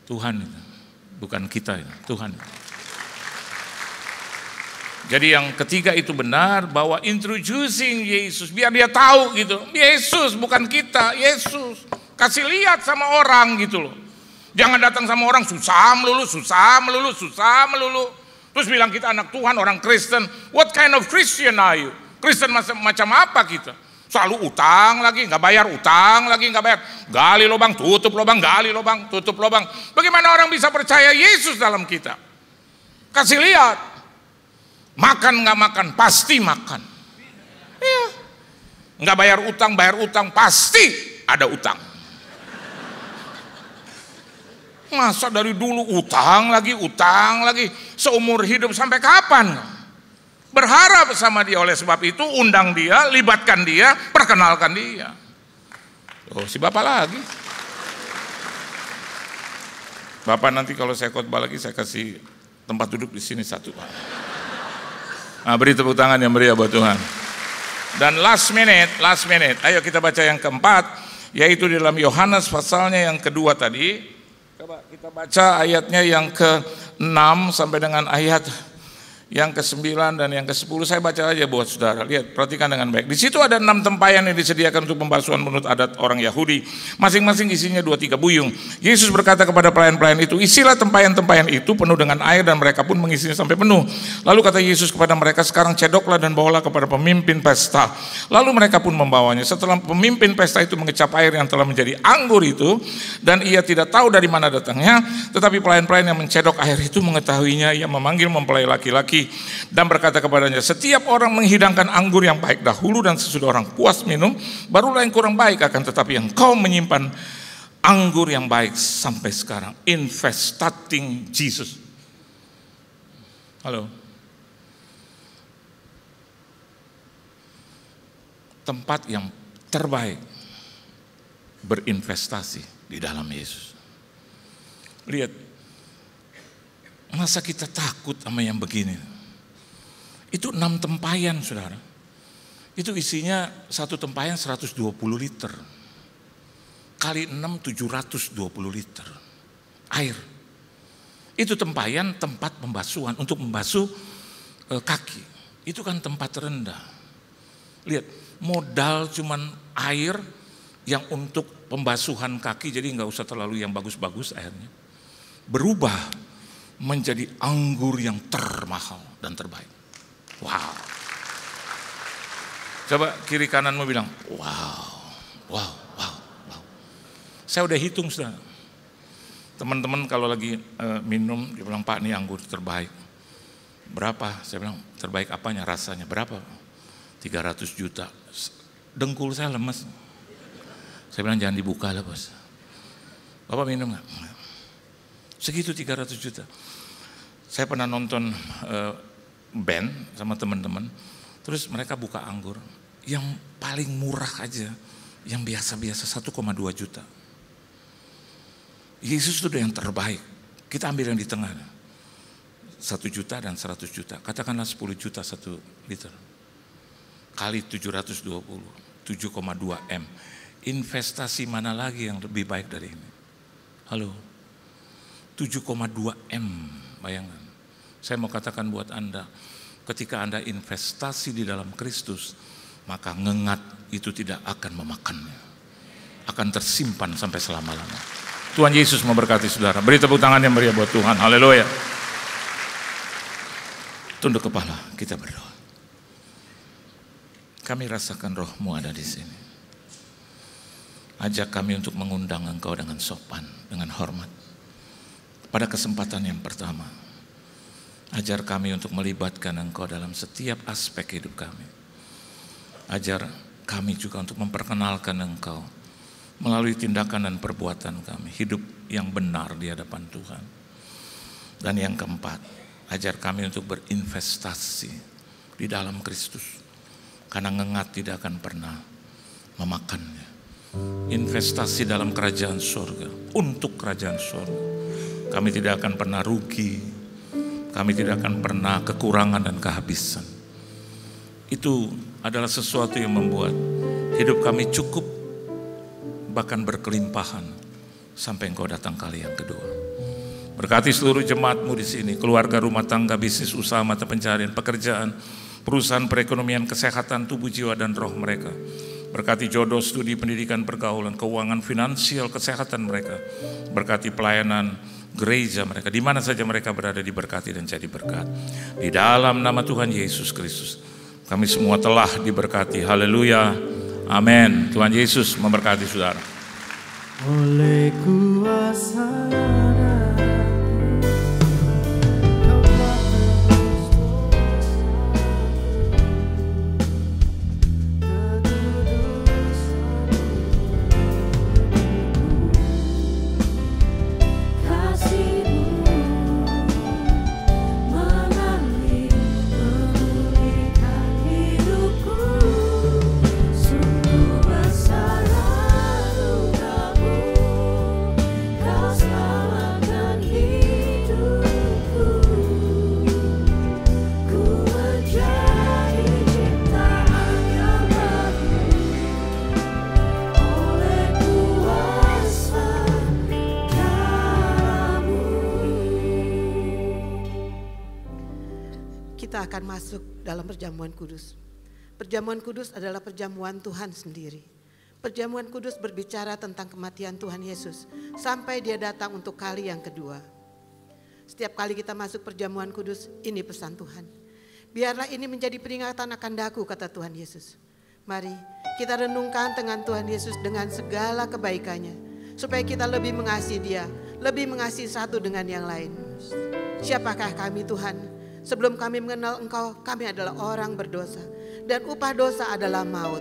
Tuhan itu, bukan kita itu, Tuhan. Jadi yang ketiga itu benar bahwa introducing Yesus, biar dia tahu gitu, Yesus bukan kita, Yesus. Kasih lihat sama orang gitu loh. Jangan datang sama orang susah melulu. Terus bilang kita anak Tuhan, orang Kristen. What kind of Christian are you? Kristen macam apa kita? Selalu utang lagi, nggak bayar, utang lagi, nggak bayar. Gali lubang, tutup lubang, gali lubang, tutup lubang. Bagaimana orang bisa percaya Yesus dalam kita? Kasih lihat. Makan nggak makan, pasti makan. Iya. Nggak bayar utang, pasti ada utang. Masa dari dulu utang lagi, seumur hidup sampai kapan? Berharap sama dia, oleh sebab itu undang dia, libatkan dia, perkenalkan dia. Oh, si Bapak lagi. Bapak nanti kalau saya khotbah lagi saya kasih tempat duduk di sini satu, Pak. Nah, beri tepuk tangan yang meriah buat Tuhan. Dan last minute, ayo kita baca yang keempat, yaitu di dalam Yohanes pasalnya yang kedua tadi. Coba kita baca ayatnya yang ke-6 sampai dengan ayat yang ke-9 dan yang ke-10. Saya baca aja buat saudara. Lihat, perhatikan dengan baik. Di situ ada 6 tempayan yang disediakan untuk pembasuhan menurut adat orang Yahudi. Masing-masing isinya 2-3 buyung. Yesus berkata kepada pelayan-pelayan itu, isilah tempayan-tempayan itu penuh dengan air, dan mereka pun mengisinya sampai penuh. Lalu kata Yesus kepada mereka, sekarang cedoklah dan bawalah kepada pemimpin pesta. Lalu mereka pun membawanya. Setelah pemimpin pesta itu mengecap air yang telah menjadi anggur itu, dan ia tidak tahu dari mana datangnya, tetapi pelayan-pelayan yang mencedok air itu mengetahuinya. Ia memanggil mempelai laki-laki dan berkata kepadanya, setiap orang menghidangkan anggur yang baik dahulu, dan sesudah orang puas minum, barulah yang kurang baik. Akan tetapi engkau menyimpan anggur yang baik sampai sekarang. Investating Jesus. Halo. Tempat yang terbaik berinvestasi di dalam Yesus. Lihat, masa kita takut sama yang begini? Itu 6 tempayan, saudara. Itu isinya satu tempayan 120 liter. Kali 6, 720 liter air. Itu tempayan tempat pembasuhan, untuk membasuh kaki. Itu kan tempat rendah. Lihat, modal cuman air yang untuk pembasuhan kaki, jadi nggak usah terlalu yang bagus-bagus airnya. Berubah menjadi anggur yang termahal dan terbaik. Wow. Coba kiri kananmu bilang, wow. Saya udah hitung, saudara. Teman-teman kalau lagi minum, dia bilang, Pak, ini anggur terbaik. Berapa? Saya bilang, terbaik apanya, rasanya? Berapa? 300 juta. Dengkul saya lemes. Saya bilang, jangan dibuka lah, bos. Bapak minum nggak? Segitu 300 juta. Saya pernah nonton band sama teman-teman, terus mereka buka anggur yang paling murah aja, yang biasa-biasa 1,2 juta. Yesus itu yang terbaik. Kita ambil yang di tengah, 1 juta dan 100 juta. Katakanlah 10 juta 1 liter. Kali 720, 7,2 M. Investasi mana lagi yang lebih baik dari ini? Halo, 7,2 M, bayangkan. Saya mau katakan buat Anda, ketika Anda investasi di dalam Kristus, maka ngengat itu tidak akan memakannya. Akan tersimpan sampai selama-lamanya. Tuhan Yesus memberkati saudara. Beri tepuk tangan yang meriah buat Tuhan. Haleluya. Tunduk kepala, kita berdoa. Kami rasakan roh-Mu ada di sini. Ajak kami untuk mengundang Engkau dengan sopan, dengan hormat. Pada kesempatan yang pertama, ajar kami untuk melibatkan Engkau dalam setiap aspek hidup kami. Ajar kami juga untuk memperkenalkan Engkau melalui tindakan dan perbuatan kami, hidup yang benar di hadapan Tuhan. Dan yang keempat, ajar kami untuk berinvestasi di dalam Kristus, karena ngengat tidak akan pernah memakannya. Investasi dalam kerajaan surga, untuk kerajaan surga. Kami tidak akan pernah rugi, kami tidak akan pernah kekurangan dan kehabisan. Itu adalah sesuatu yang membuat hidup kami cukup, bahkan berkelimpahan sampai Engkau datang kali yang kedua. Berkati seluruh jemaat-Mu di sini, keluarga, rumah tangga, bisnis, usaha, mata pencarian, pekerjaan, perusahaan, perekonomian, kesehatan, tubuh, jiwa, dan roh mereka. Berkati jodoh, studi, pendidikan, pergaulan, keuangan, finansial, kesehatan mereka. Berkati pelayanan gereja mereka, di mana saja mereka berada, diberkati dan jadi berkat. Di dalam nama Tuhan Yesus Kristus, kami semua telah diberkati. Haleluya. Amin. Tuhan Yesus memberkati saudara. Oleh kuasa akan masuk dalam perjamuan kudus. Perjamuan kudus adalah perjamuan Tuhan sendiri. Perjamuan kudus berbicara tentang kematian Tuhan Yesus sampai dia datang untuk kali yang kedua. Setiap kali kita masuk perjamuan kudus, ini pesan Tuhan. Biarlah ini menjadi peringatan akan daku, kata Tuhan Yesus. Mari kita renungkan dengan Tuhan Yesus dengan segala kebaikannya. Supaya kita lebih mengasihi dia, lebih mengasihi satu dengan yang lain. Siapakah kami Tuhan? Sebelum kami mengenal Engkau, kami adalah orang berdosa. Dan upah dosa adalah maut.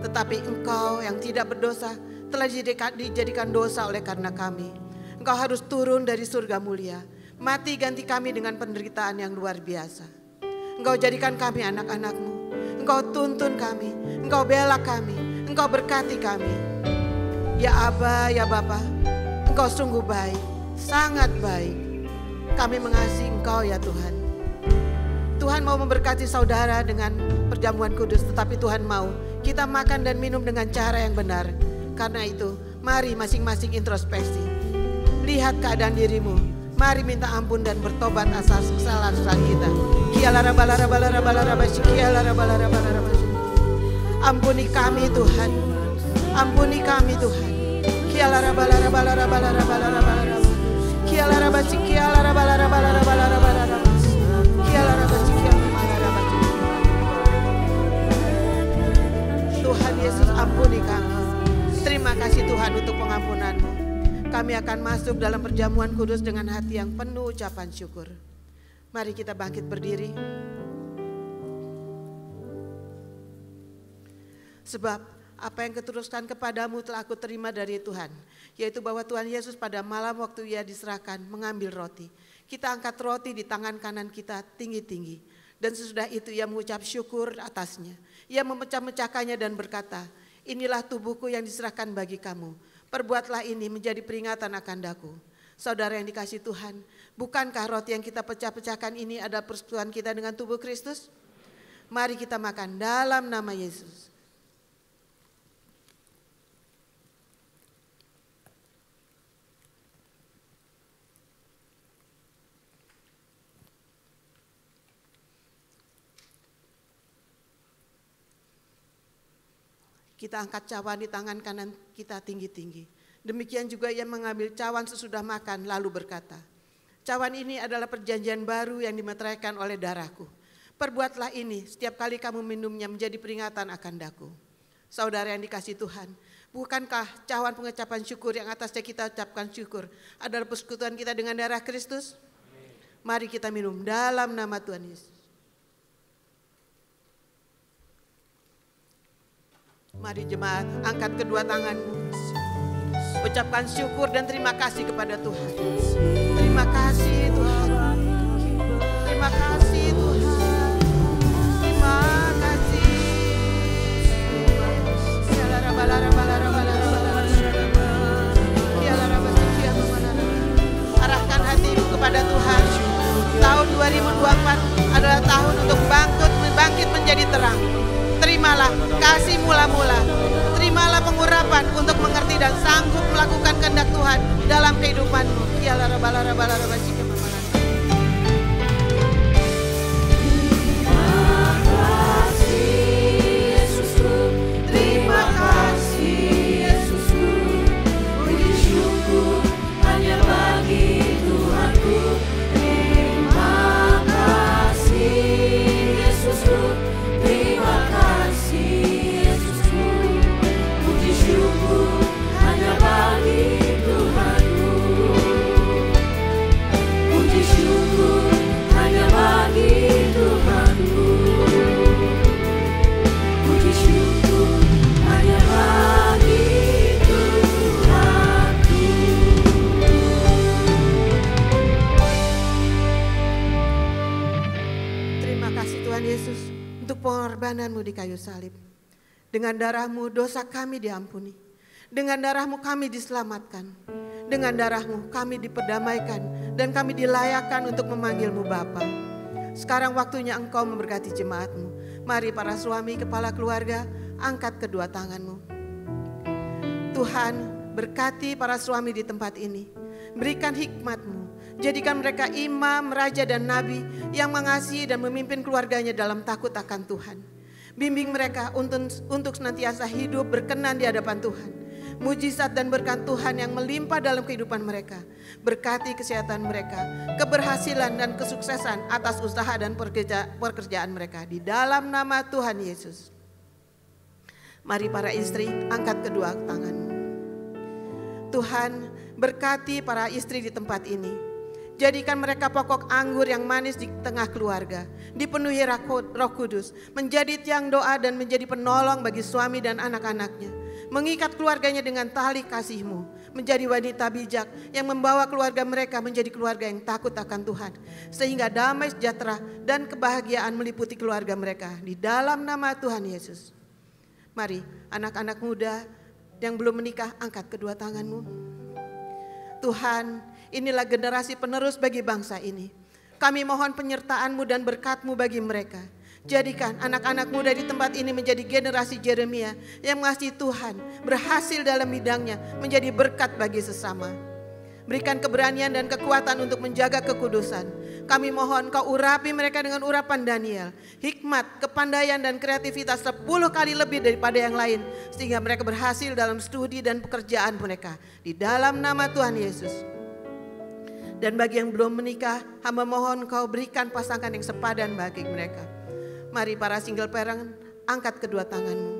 Tetapi Engkau yang tidak berdosa telah dijadikan dosa oleh karena kami. Engkau harus turun dari surga mulia, mati ganti kami dengan penderitaan yang luar biasa. Engkau jadikan kami anak-anak-Mu. Engkau tuntun kami, Engkau bela kami, Engkau berkati kami. Ya Aba, ya Bapa, Engkau sungguh baik, sangat baik. Kami mengasihi Engkau ya Tuhan. Tuhan mau memberkati saudara dengan perjamuan kudus, tetapi Tuhan mau kita makan dan minum dengan cara yang benar. Karena itu, mari masing-masing introspeksi. Lihat keadaan dirimu, mari minta ampun dan bertobat atas kesalahan kita. Ampuni kami Tuhan, ampuni kami Tuhan. Tuhan Yesus, ampuni kami. Terima kasih Tuhan untuk pengampunan-Mu. Kami akan masuk dalam perjamuan kudus dengan hati yang penuh ucapan syukur. Mari kita bangkit berdiri. Sebab apa yang kuteruskan kepadamu telah aku terima dari Tuhan, yaitu bahwa Tuhan Yesus pada malam waktu ia diserahkan mengambil roti. Kita angkat roti di tangan kanan kita tinggi-tinggi. Dan sesudah itu ia mengucap syukur atasnya. Ia memecah-mecahkannya dan berkata, inilah tubuhku yang diserahkan bagi kamu. Perbuatlah ini menjadi peringatan akan daku. Saudara yang dikasihi Tuhan, bukankah roti yang kita pecah-pecahkan ini adalah persekutuan kita dengan tubuh Kristus? Mari kita makan dalam nama Yesus. Kita angkat cawan di tangan kanan kita tinggi-tinggi. Demikian juga ia mengambil cawan sesudah makan lalu berkata, cawan ini adalah perjanjian baru yang dimeteraikan oleh darahku. Perbuatlah ini setiap kali kamu minumnya menjadi peringatan akan daku. Saudara yang dikasihi Tuhan, bukankah cawan pengucapan syukur yang atasnya kita ucapkan syukur adalah persekutuan kita dengan darah Kristus? Mari kita minum dalam nama Tuhan Yesus. Mari jemaat, angkat kedua tanganmu. Ucapkan syukur dan terima kasih kepada Tuhan. Terima kasih Tuhan. Terima kasih Tuhan. Terima kasih. Arahkan hatimu kepada Tuhan. Tahun 2024 adalah tahun untuk bangkit menjadi terang. Terimalah kasih mula-mula. Terimalah pengurapan untuk mengerti dan sanggup melakukan kehendak Tuhan dalam kehidupanmu. Terima kasih Yesusku, puji syukur hanya bagi Tuhanku. Terima kasih Yesusku. Terima kasih Yesusku, puji syukur hanya bagi Tuhanku. Puji syukur hanya bagi Tuhanku. Puji syukur hanya bagi Tuhanku. Terima kasih Tuhan Yesus untuk pengorbananmu di kayu salib. Dengan darahmu dosa kami diampuni. Dengan darahmu kami diselamatkan. Dengan darahmu kami diperdamaikan dan kami dilayakkan untuk memanggilmu Bapa. Sekarang waktunya engkau memberkati jemaatmu. Mari para suami, kepala keluarga, angkat kedua tanganmu. Tuhan berkati para suami di tempat ini. Berikan hikmat-Mu. Jadikan mereka imam, raja, dan nabi yang mengasihi dan memimpin keluarganya dalam takut akan Tuhan. Bimbing mereka untuk senantiasa hidup berkenan di hadapan Tuhan. Mujizat dan berkat Tuhan yang melimpah dalam kehidupan mereka. Berkati kesehatan mereka, keberhasilan dan kesuksesan atas usaha dan pekerjaan mereka. Di dalam nama Tuhan Yesus. Mari para istri, angkat kedua tanganmu. Tuhan, berkati para istri di tempat ini. Jadikan mereka pokok anggur yang manis di tengah keluarga. Dipenuhi Roh Kudus, menjadi tiang doa dan menjadi penolong bagi suami dan anak-anaknya. Mengikat keluarganya dengan tali kasih-Mu. Menjadi wanita bijak yang membawa keluarga mereka menjadi keluarga yang takut akan Tuhan. Sehingga damai sejahtera dan kebahagiaan meliputi keluarga mereka. Di dalam nama Tuhan Yesus. Mari anak-anak muda yang belum menikah, angkat kedua tanganmu. Tuhan, inilah generasi penerus bagi bangsa ini. Kami mohon penyertaan-Mu dan berkat-Mu bagi mereka. Jadikan anak-anak muda di tempat ini menjadi generasi Yeremia yang mengasihi Tuhan, berhasil dalam bidangnya, menjadi berkat bagi sesama. Berikan keberanian dan kekuatan untuk menjaga kekudusan. Kami mohon Kau urapi mereka dengan urapan Daniel. Hikmat, kepandaian dan kreativitas 10 kali lebih daripada yang lain. Sehingga mereka berhasil dalam studi dan pekerjaan mereka. Di dalam nama Tuhan Yesus. Dan bagi yang belum menikah, hamba mohon Kau berikan pasangan yang sepadan bagi mereka. Mari para single parent, angkat kedua tanganmu.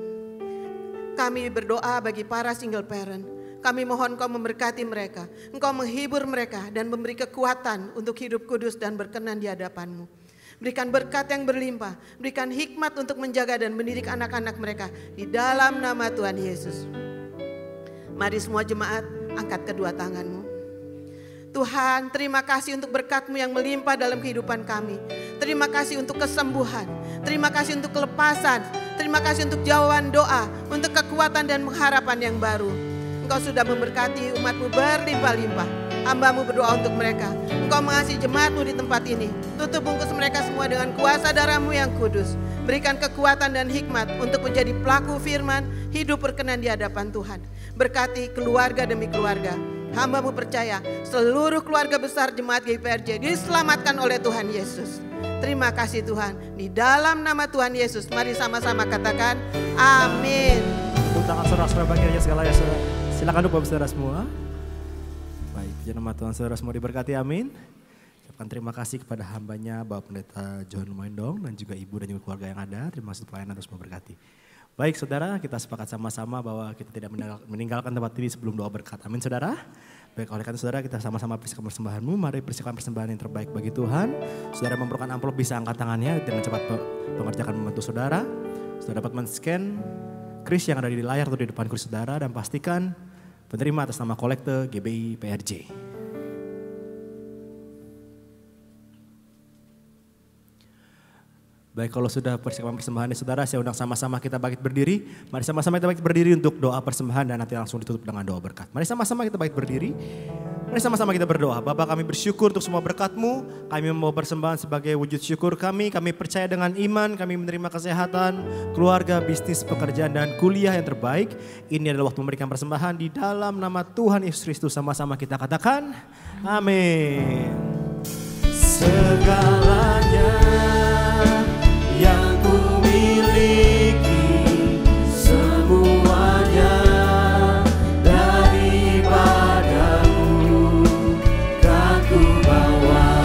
Kami berdoa bagi para single parent. Kami mohon Kau memberkati mereka. Engkau menghibur mereka dan memberi kekuatan untuk hidup kudus dan berkenan di hadapan-Mu. Berikan berkat yang berlimpah. Berikan hikmat untuk menjaga dan mendidik anak-anak mereka. Di dalam nama Tuhan Yesus. Mari semua jemaat, angkat kedua tanganmu. Tuhan, terima kasih untuk berkat-Mu yang melimpah dalam kehidupan kami. Terima kasih untuk kesembuhan. Terima kasih untuk kelepasan. Terima kasih untuk jawaban doa. Untuk kekuatan dan pengharapan yang baru. Engkau sudah memberkati umat-Mu berlimpah-limpah. Hamba-Mu berdoa untuk mereka. Engkau mengasihi jemaat-Mu di tempat ini. Tutup bungkus mereka semua dengan kuasa darah-Mu yang kudus. Berikan kekuatan dan hikmat untuk menjadi pelaku firman, hidup berkenan di hadapan Tuhan. Berkati keluarga demi keluarga. Hamba-Mu percaya seluruh keluarga besar jemaat GPRJ diselamatkan oleh Tuhan Yesus. Terima kasih Tuhan. Di dalam nama Tuhan Yesus, mari sama-sama katakan amin. Tepuk tangan saudara-saudara bagi aja segala ya saudara. Silakan duduk Bapak saudara semua. Baik, puji nama Tuhan, saudara semua diberkati, amin. Ucapkan terima kasih kepada hambanya Bapak Pendeta John Lumaindong dan juga ibu dan juga keluarga yang ada. Terima kasih pelayanan terus memberkati. Baik saudara, kita sepakat sama-sama bahwa kita tidak meninggalkan tempat ini sebelum doa berkat. Amin saudara. Baik, oleh karena saudara kita sama-sama persiapkan persembahanmu. Mari persiapkan persembahan yang terbaik bagi Tuhan. Saudara memerlukan amplop bisa angkat tangannya dengan cepat pengerjakan membantu saudara. Saudara dapat men-scan kris yang ada di layar atau di depan kris saudara dan pastikan penerima atas nama kolekte GBI PRJ. Baik, kalau sudah persiapan persembahan saudara, saya undang sama-sama kita bangkit berdiri. Mari sama-sama kita bangkit berdiri untuk doa persembahan dan nanti langsung ditutup dengan doa berkat. Mari sama-sama kita bangkit berdiri. Mari sama-sama kita berdoa. Bapa, kami bersyukur untuk semua berkat-Mu. Kami membawa persembahan sebagai wujud syukur kami. Kami percaya dengan iman, kami menerima kesehatan, keluarga, bisnis, pekerjaan, dan kuliah yang terbaik. Ini adalah waktu memberikan persembahan di dalam nama Tuhan Yesus Kristus. Sama-sama kita katakan, amin. Segalanya yang ku miliki, semuanya daripada-Mu, kan ku bawa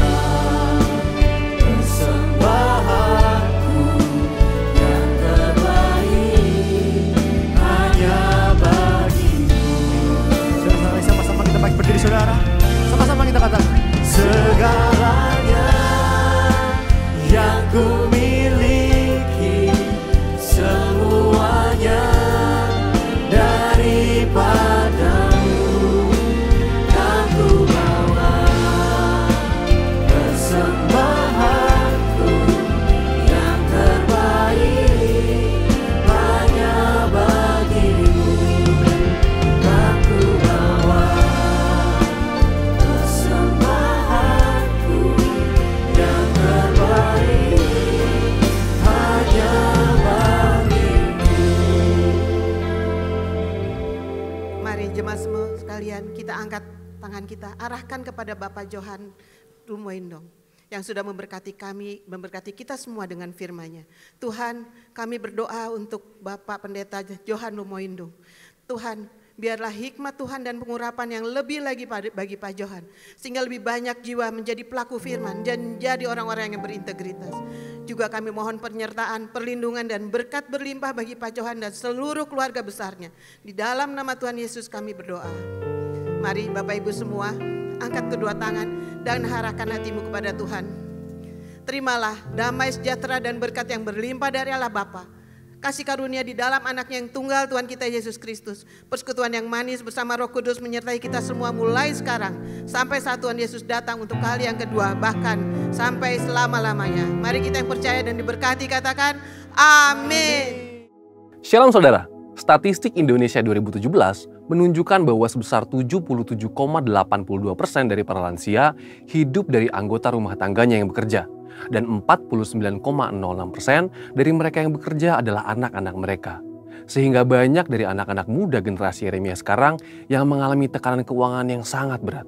persembahanku yang terbaik hanya bagi-Mu. Sama-sama kita baik berdiri saudara, sama-sama kita katakan segalanya yang ku miliki, semuanya daripada-Mu, kan ku bawa persembahanku yang terbaik hanya bagi-Mu, kan ku bawa persembahanku yang terbaik. Mari jemaat semua sekalian kita angkat tangan kita arahkan kepada Bapak Johan Lumoindong yang sudah memberkati kami, memberkati kita semua dengan firman-Nya. Tuhan, kami berdoa untuk Bapak Pendeta Johan Lumoindong. Tuhan, biarlah hikmat Tuhan dan pengurapan yang lebih lagi bagi Pak Johan. Sehingga lebih banyak jiwa menjadi pelaku firman dan jadi orang-orang yang berintegritas. Juga kami mohon penyertaan, perlindungan dan berkat berlimpah bagi Pak Johan dan seluruh keluarga besarnya. Di dalam nama Tuhan Yesus kami berdoa. Mari Bapak Ibu semua, angkat kedua tangan dan arahkan hatimu kepada Tuhan. Terimalah damai sejahtera dan berkat yang berlimpah dari Allah Bapa, kasih karunia di dalam anaknya yang tunggal Tuhan kita Yesus Kristus, persekutuan yang manis bersama Roh Kudus menyertai kita semua mulai sekarang sampai saat Tuhan Yesus datang untuk kali yang kedua, bahkan sampai selama-lamanya. Mari kita yang percaya dan diberkati katakan amin. Shalom saudara, statistik Indonesia 2017 menunjukkan bahwa sebesar 77,82% dari para lansia hidup dari anggota rumah tangganya yang bekerja. Dan 49,06% dari mereka yang bekerja adalah anak-anak mereka. Sehingga banyak dari anak-anak muda generasi Yeremia sekarang yang mengalami tekanan keuangan yang sangat berat.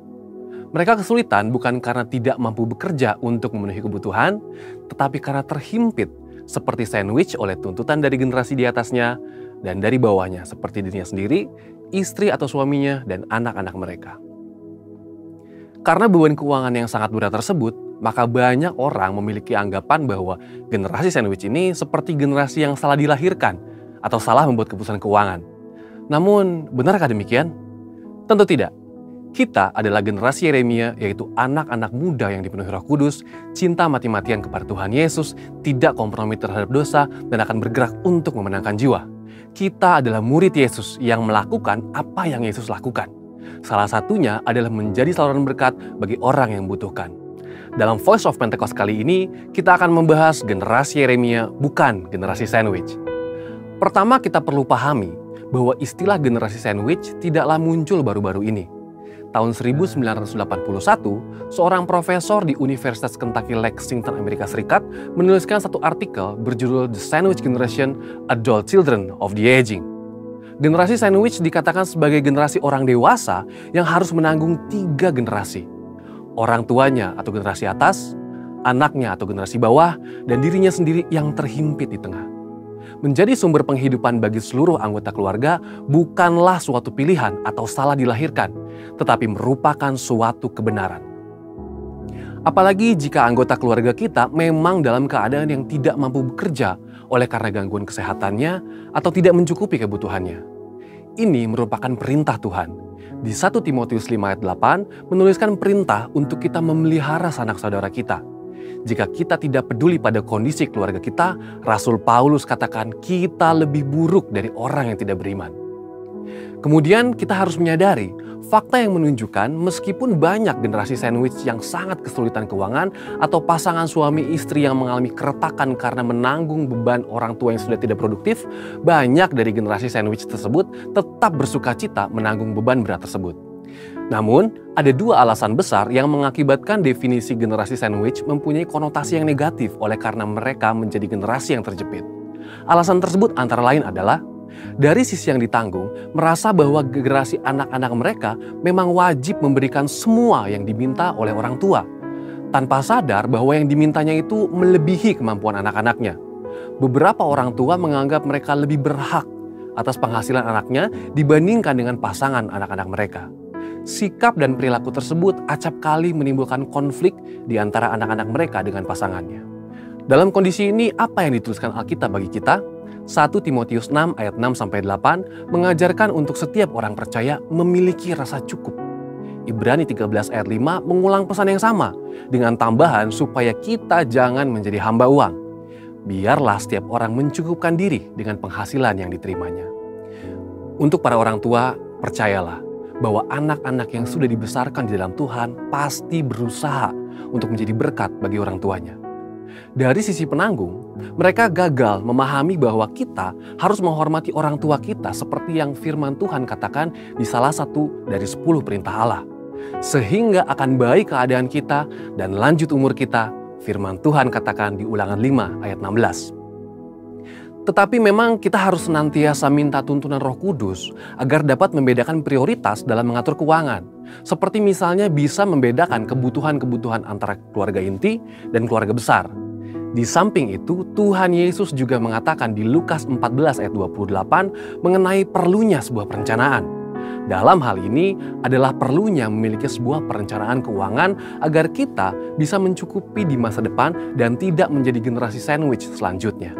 Mereka kesulitan bukan karena tidak mampu bekerja untuk memenuhi kebutuhan, tetapi karena terhimpit seperti sandwich oleh tuntutan dari generasi di atasnya dan dari bawahnya seperti dirinya sendiri, istri atau suaminya, dan anak-anak mereka. Karena beban keuangan yang sangat berat tersebut, maka banyak orang memiliki anggapan bahwa generasi sandwich ini seperti generasi yang salah dilahirkan atau salah membuat keputusan keuangan. Namun, benarkah demikian? Tentu tidak. Kita adalah generasi Yeremia, yaitu anak-anak muda yang dipenuhi Roh Kudus, cinta mati-matian kepada Tuhan Yesus, tidak kompromi terhadap dosa, dan akan bergerak untuk memenangkan jiwa. Kita adalah murid Yesus yang melakukan apa yang Yesus lakukan. Salah satunya adalah menjadi saluran berkat bagi orang yang membutuhkan. Dalam Voice of Pentecost kali ini, kita akan membahas generasi Yeremia, bukan generasi sandwich. Pertama, kita perlu pahami bahwa istilah generasi sandwich tidaklah muncul baru-baru ini. Tahun 1981, seorang profesor di Universitas Kentucky Lexington, Amerika Serikat, menuliskan satu artikel berjudul The Sandwich Generation, Adult Children of the Aging. Generasi sandwich dikatakan sebagai generasi orang dewasa yang harus menanggung 3 generasi. Orang tuanya atau generasi atas, anaknya atau generasi bawah, dan dirinya sendiri yang terhimpit di tengah. Menjadi sumber penghidupan bagi seluruh anggota keluarga bukanlah suatu pilihan atau salah dilahirkan, tetapi merupakan suatu kebenaran. Apalagi jika anggota keluarga kita memang dalam keadaan yang tidak mampu bekerja oleh karena gangguan kesehatannya atau tidak mencukupi kebutuhannya. Ini merupakan perintah Tuhan. Di 1 Timotius 5 ayat 8 menuliskan perintah untuk kita memelihara sanak saudara kita. Jika kita tidak peduli pada kondisi keluarga kita, Rasul Paulus katakan kita lebih buruk dari orang yang tidak beriman. Kemudian kita harus menyadari fakta yang menunjukkan meskipun banyak generasi sandwich yang sangat kesulitan keuangan atau pasangan suami istri yang mengalami keretakan karena menanggung beban orang tua yang sudah tidak produktif, banyak dari generasi sandwich tersebut tetap bersukacita menanggung beban berat tersebut. Namun, ada 2 alasan besar yang mengakibatkan definisi generasi sandwich mempunyai konotasi yang negatif oleh karena mereka menjadi generasi yang terjepit. Alasan tersebut antara lain adalah dari sisi yang ditanggung, merasa bahwa generasi anak-anak mereka memang wajib memberikan semua yang diminta oleh orang tua, tanpa sadar bahwa yang dimintanya itu melebihi kemampuan anak-anaknya. Beberapa orang tua menganggap mereka lebih berhak atas penghasilan anaknya dibandingkan dengan pasangan anak-anak mereka. Sikap dan perilaku tersebut acap kali menimbulkan konflik di antara anak-anak mereka dengan pasangannya. Dalam kondisi ini, apa yang dituliskan Alkitab bagi kita? 1 Timotius 6 ayat 6-8 mengajarkan untuk setiap orang percaya memiliki rasa cukup. Ibrani 13 ayat 5 mengulang pesan yang sama dengan tambahan supaya kita jangan menjadi hamba uang. Biarlah setiap orang mencukupkan diri dengan penghasilan yang diterimanya. Untuk para orang tua, percayalah bahwa anak-anak yang sudah dibesarkan di dalam Tuhan pasti berusaha untuk menjadi berkat bagi orang tuanya. Dari sisi penanggung, mereka gagal memahami bahwa kita harus menghormati orang tua kita seperti yang firman Tuhan katakan di salah satu dari 10 perintah Allah. Sehingga akan baik keadaan kita dan lanjut umur kita, firman Tuhan katakan di Ulangan 5 ayat 16. Tetapi memang kita harus senantiasa minta tuntunan Roh Kudus agar dapat membedakan prioritas dalam mengatur keuangan. seperti misalnya bisa membedakan kebutuhan-kebutuhan antara keluarga inti dan keluarga besar. Di samping itu, Tuhan Yesus juga mengatakan di Lukas 14 ayat 28 mengenai perlunya sebuah perencanaan. Dalam hal ini adalah perlunya memiliki sebuah perencanaan keuangan agar kita bisa mencukupi di masa depan dan tidak menjadi generasi sandwich selanjutnya.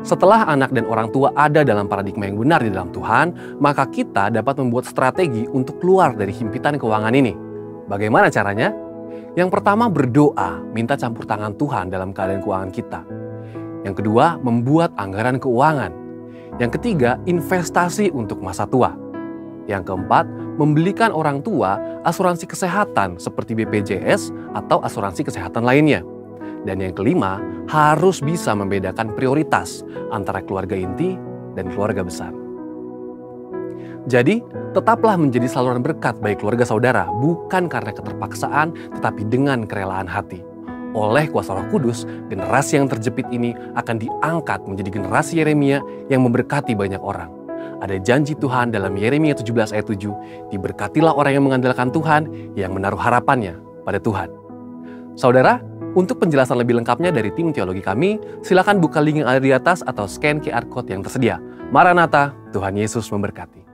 Setelah anak dan orang tua ada dalam paradigma yang benar di dalam Tuhan, maka kita dapat membuat strategi untuk keluar dari himpitan keuangan ini. Bagaimana caranya? Yang pertama, berdoa, minta campur tangan Tuhan dalam keadaan keuangan kita. Yang kedua, membuat anggaran keuangan. Yang ketiga, investasi untuk masa tua. Yang keempat, membelikan orang tua asuransi kesehatan seperti BPJS atau asuransi kesehatan lainnya. Dan yang kelima, harus bisa membedakan prioritas antara keluarga inti dan keluarga besar. Jadi, tetaplah menjadi saluran berkat bagi keluarga saudara, bukan karena keterpaksaan, tetapi dengan kerelaan hati. Oleh kuasa Roh Kudus, generasi yang terjepit ini akan diangkat menjadi generasi Yeremia yang memberkati banyak orang. Ada janji Tuhan dalam Yeremia 17 ayat 7, diberkatilah orang yang mengandalkan Tuhan, yang menaruh harapannya pada Tuhan. Saudara, untuk penjelasan lebih lengkapnya dari tim teologi kami, silakan buka link yang ada di atas atau scan QR Code yang tersedia. Maranatha, Tuhan Yesus memberkati.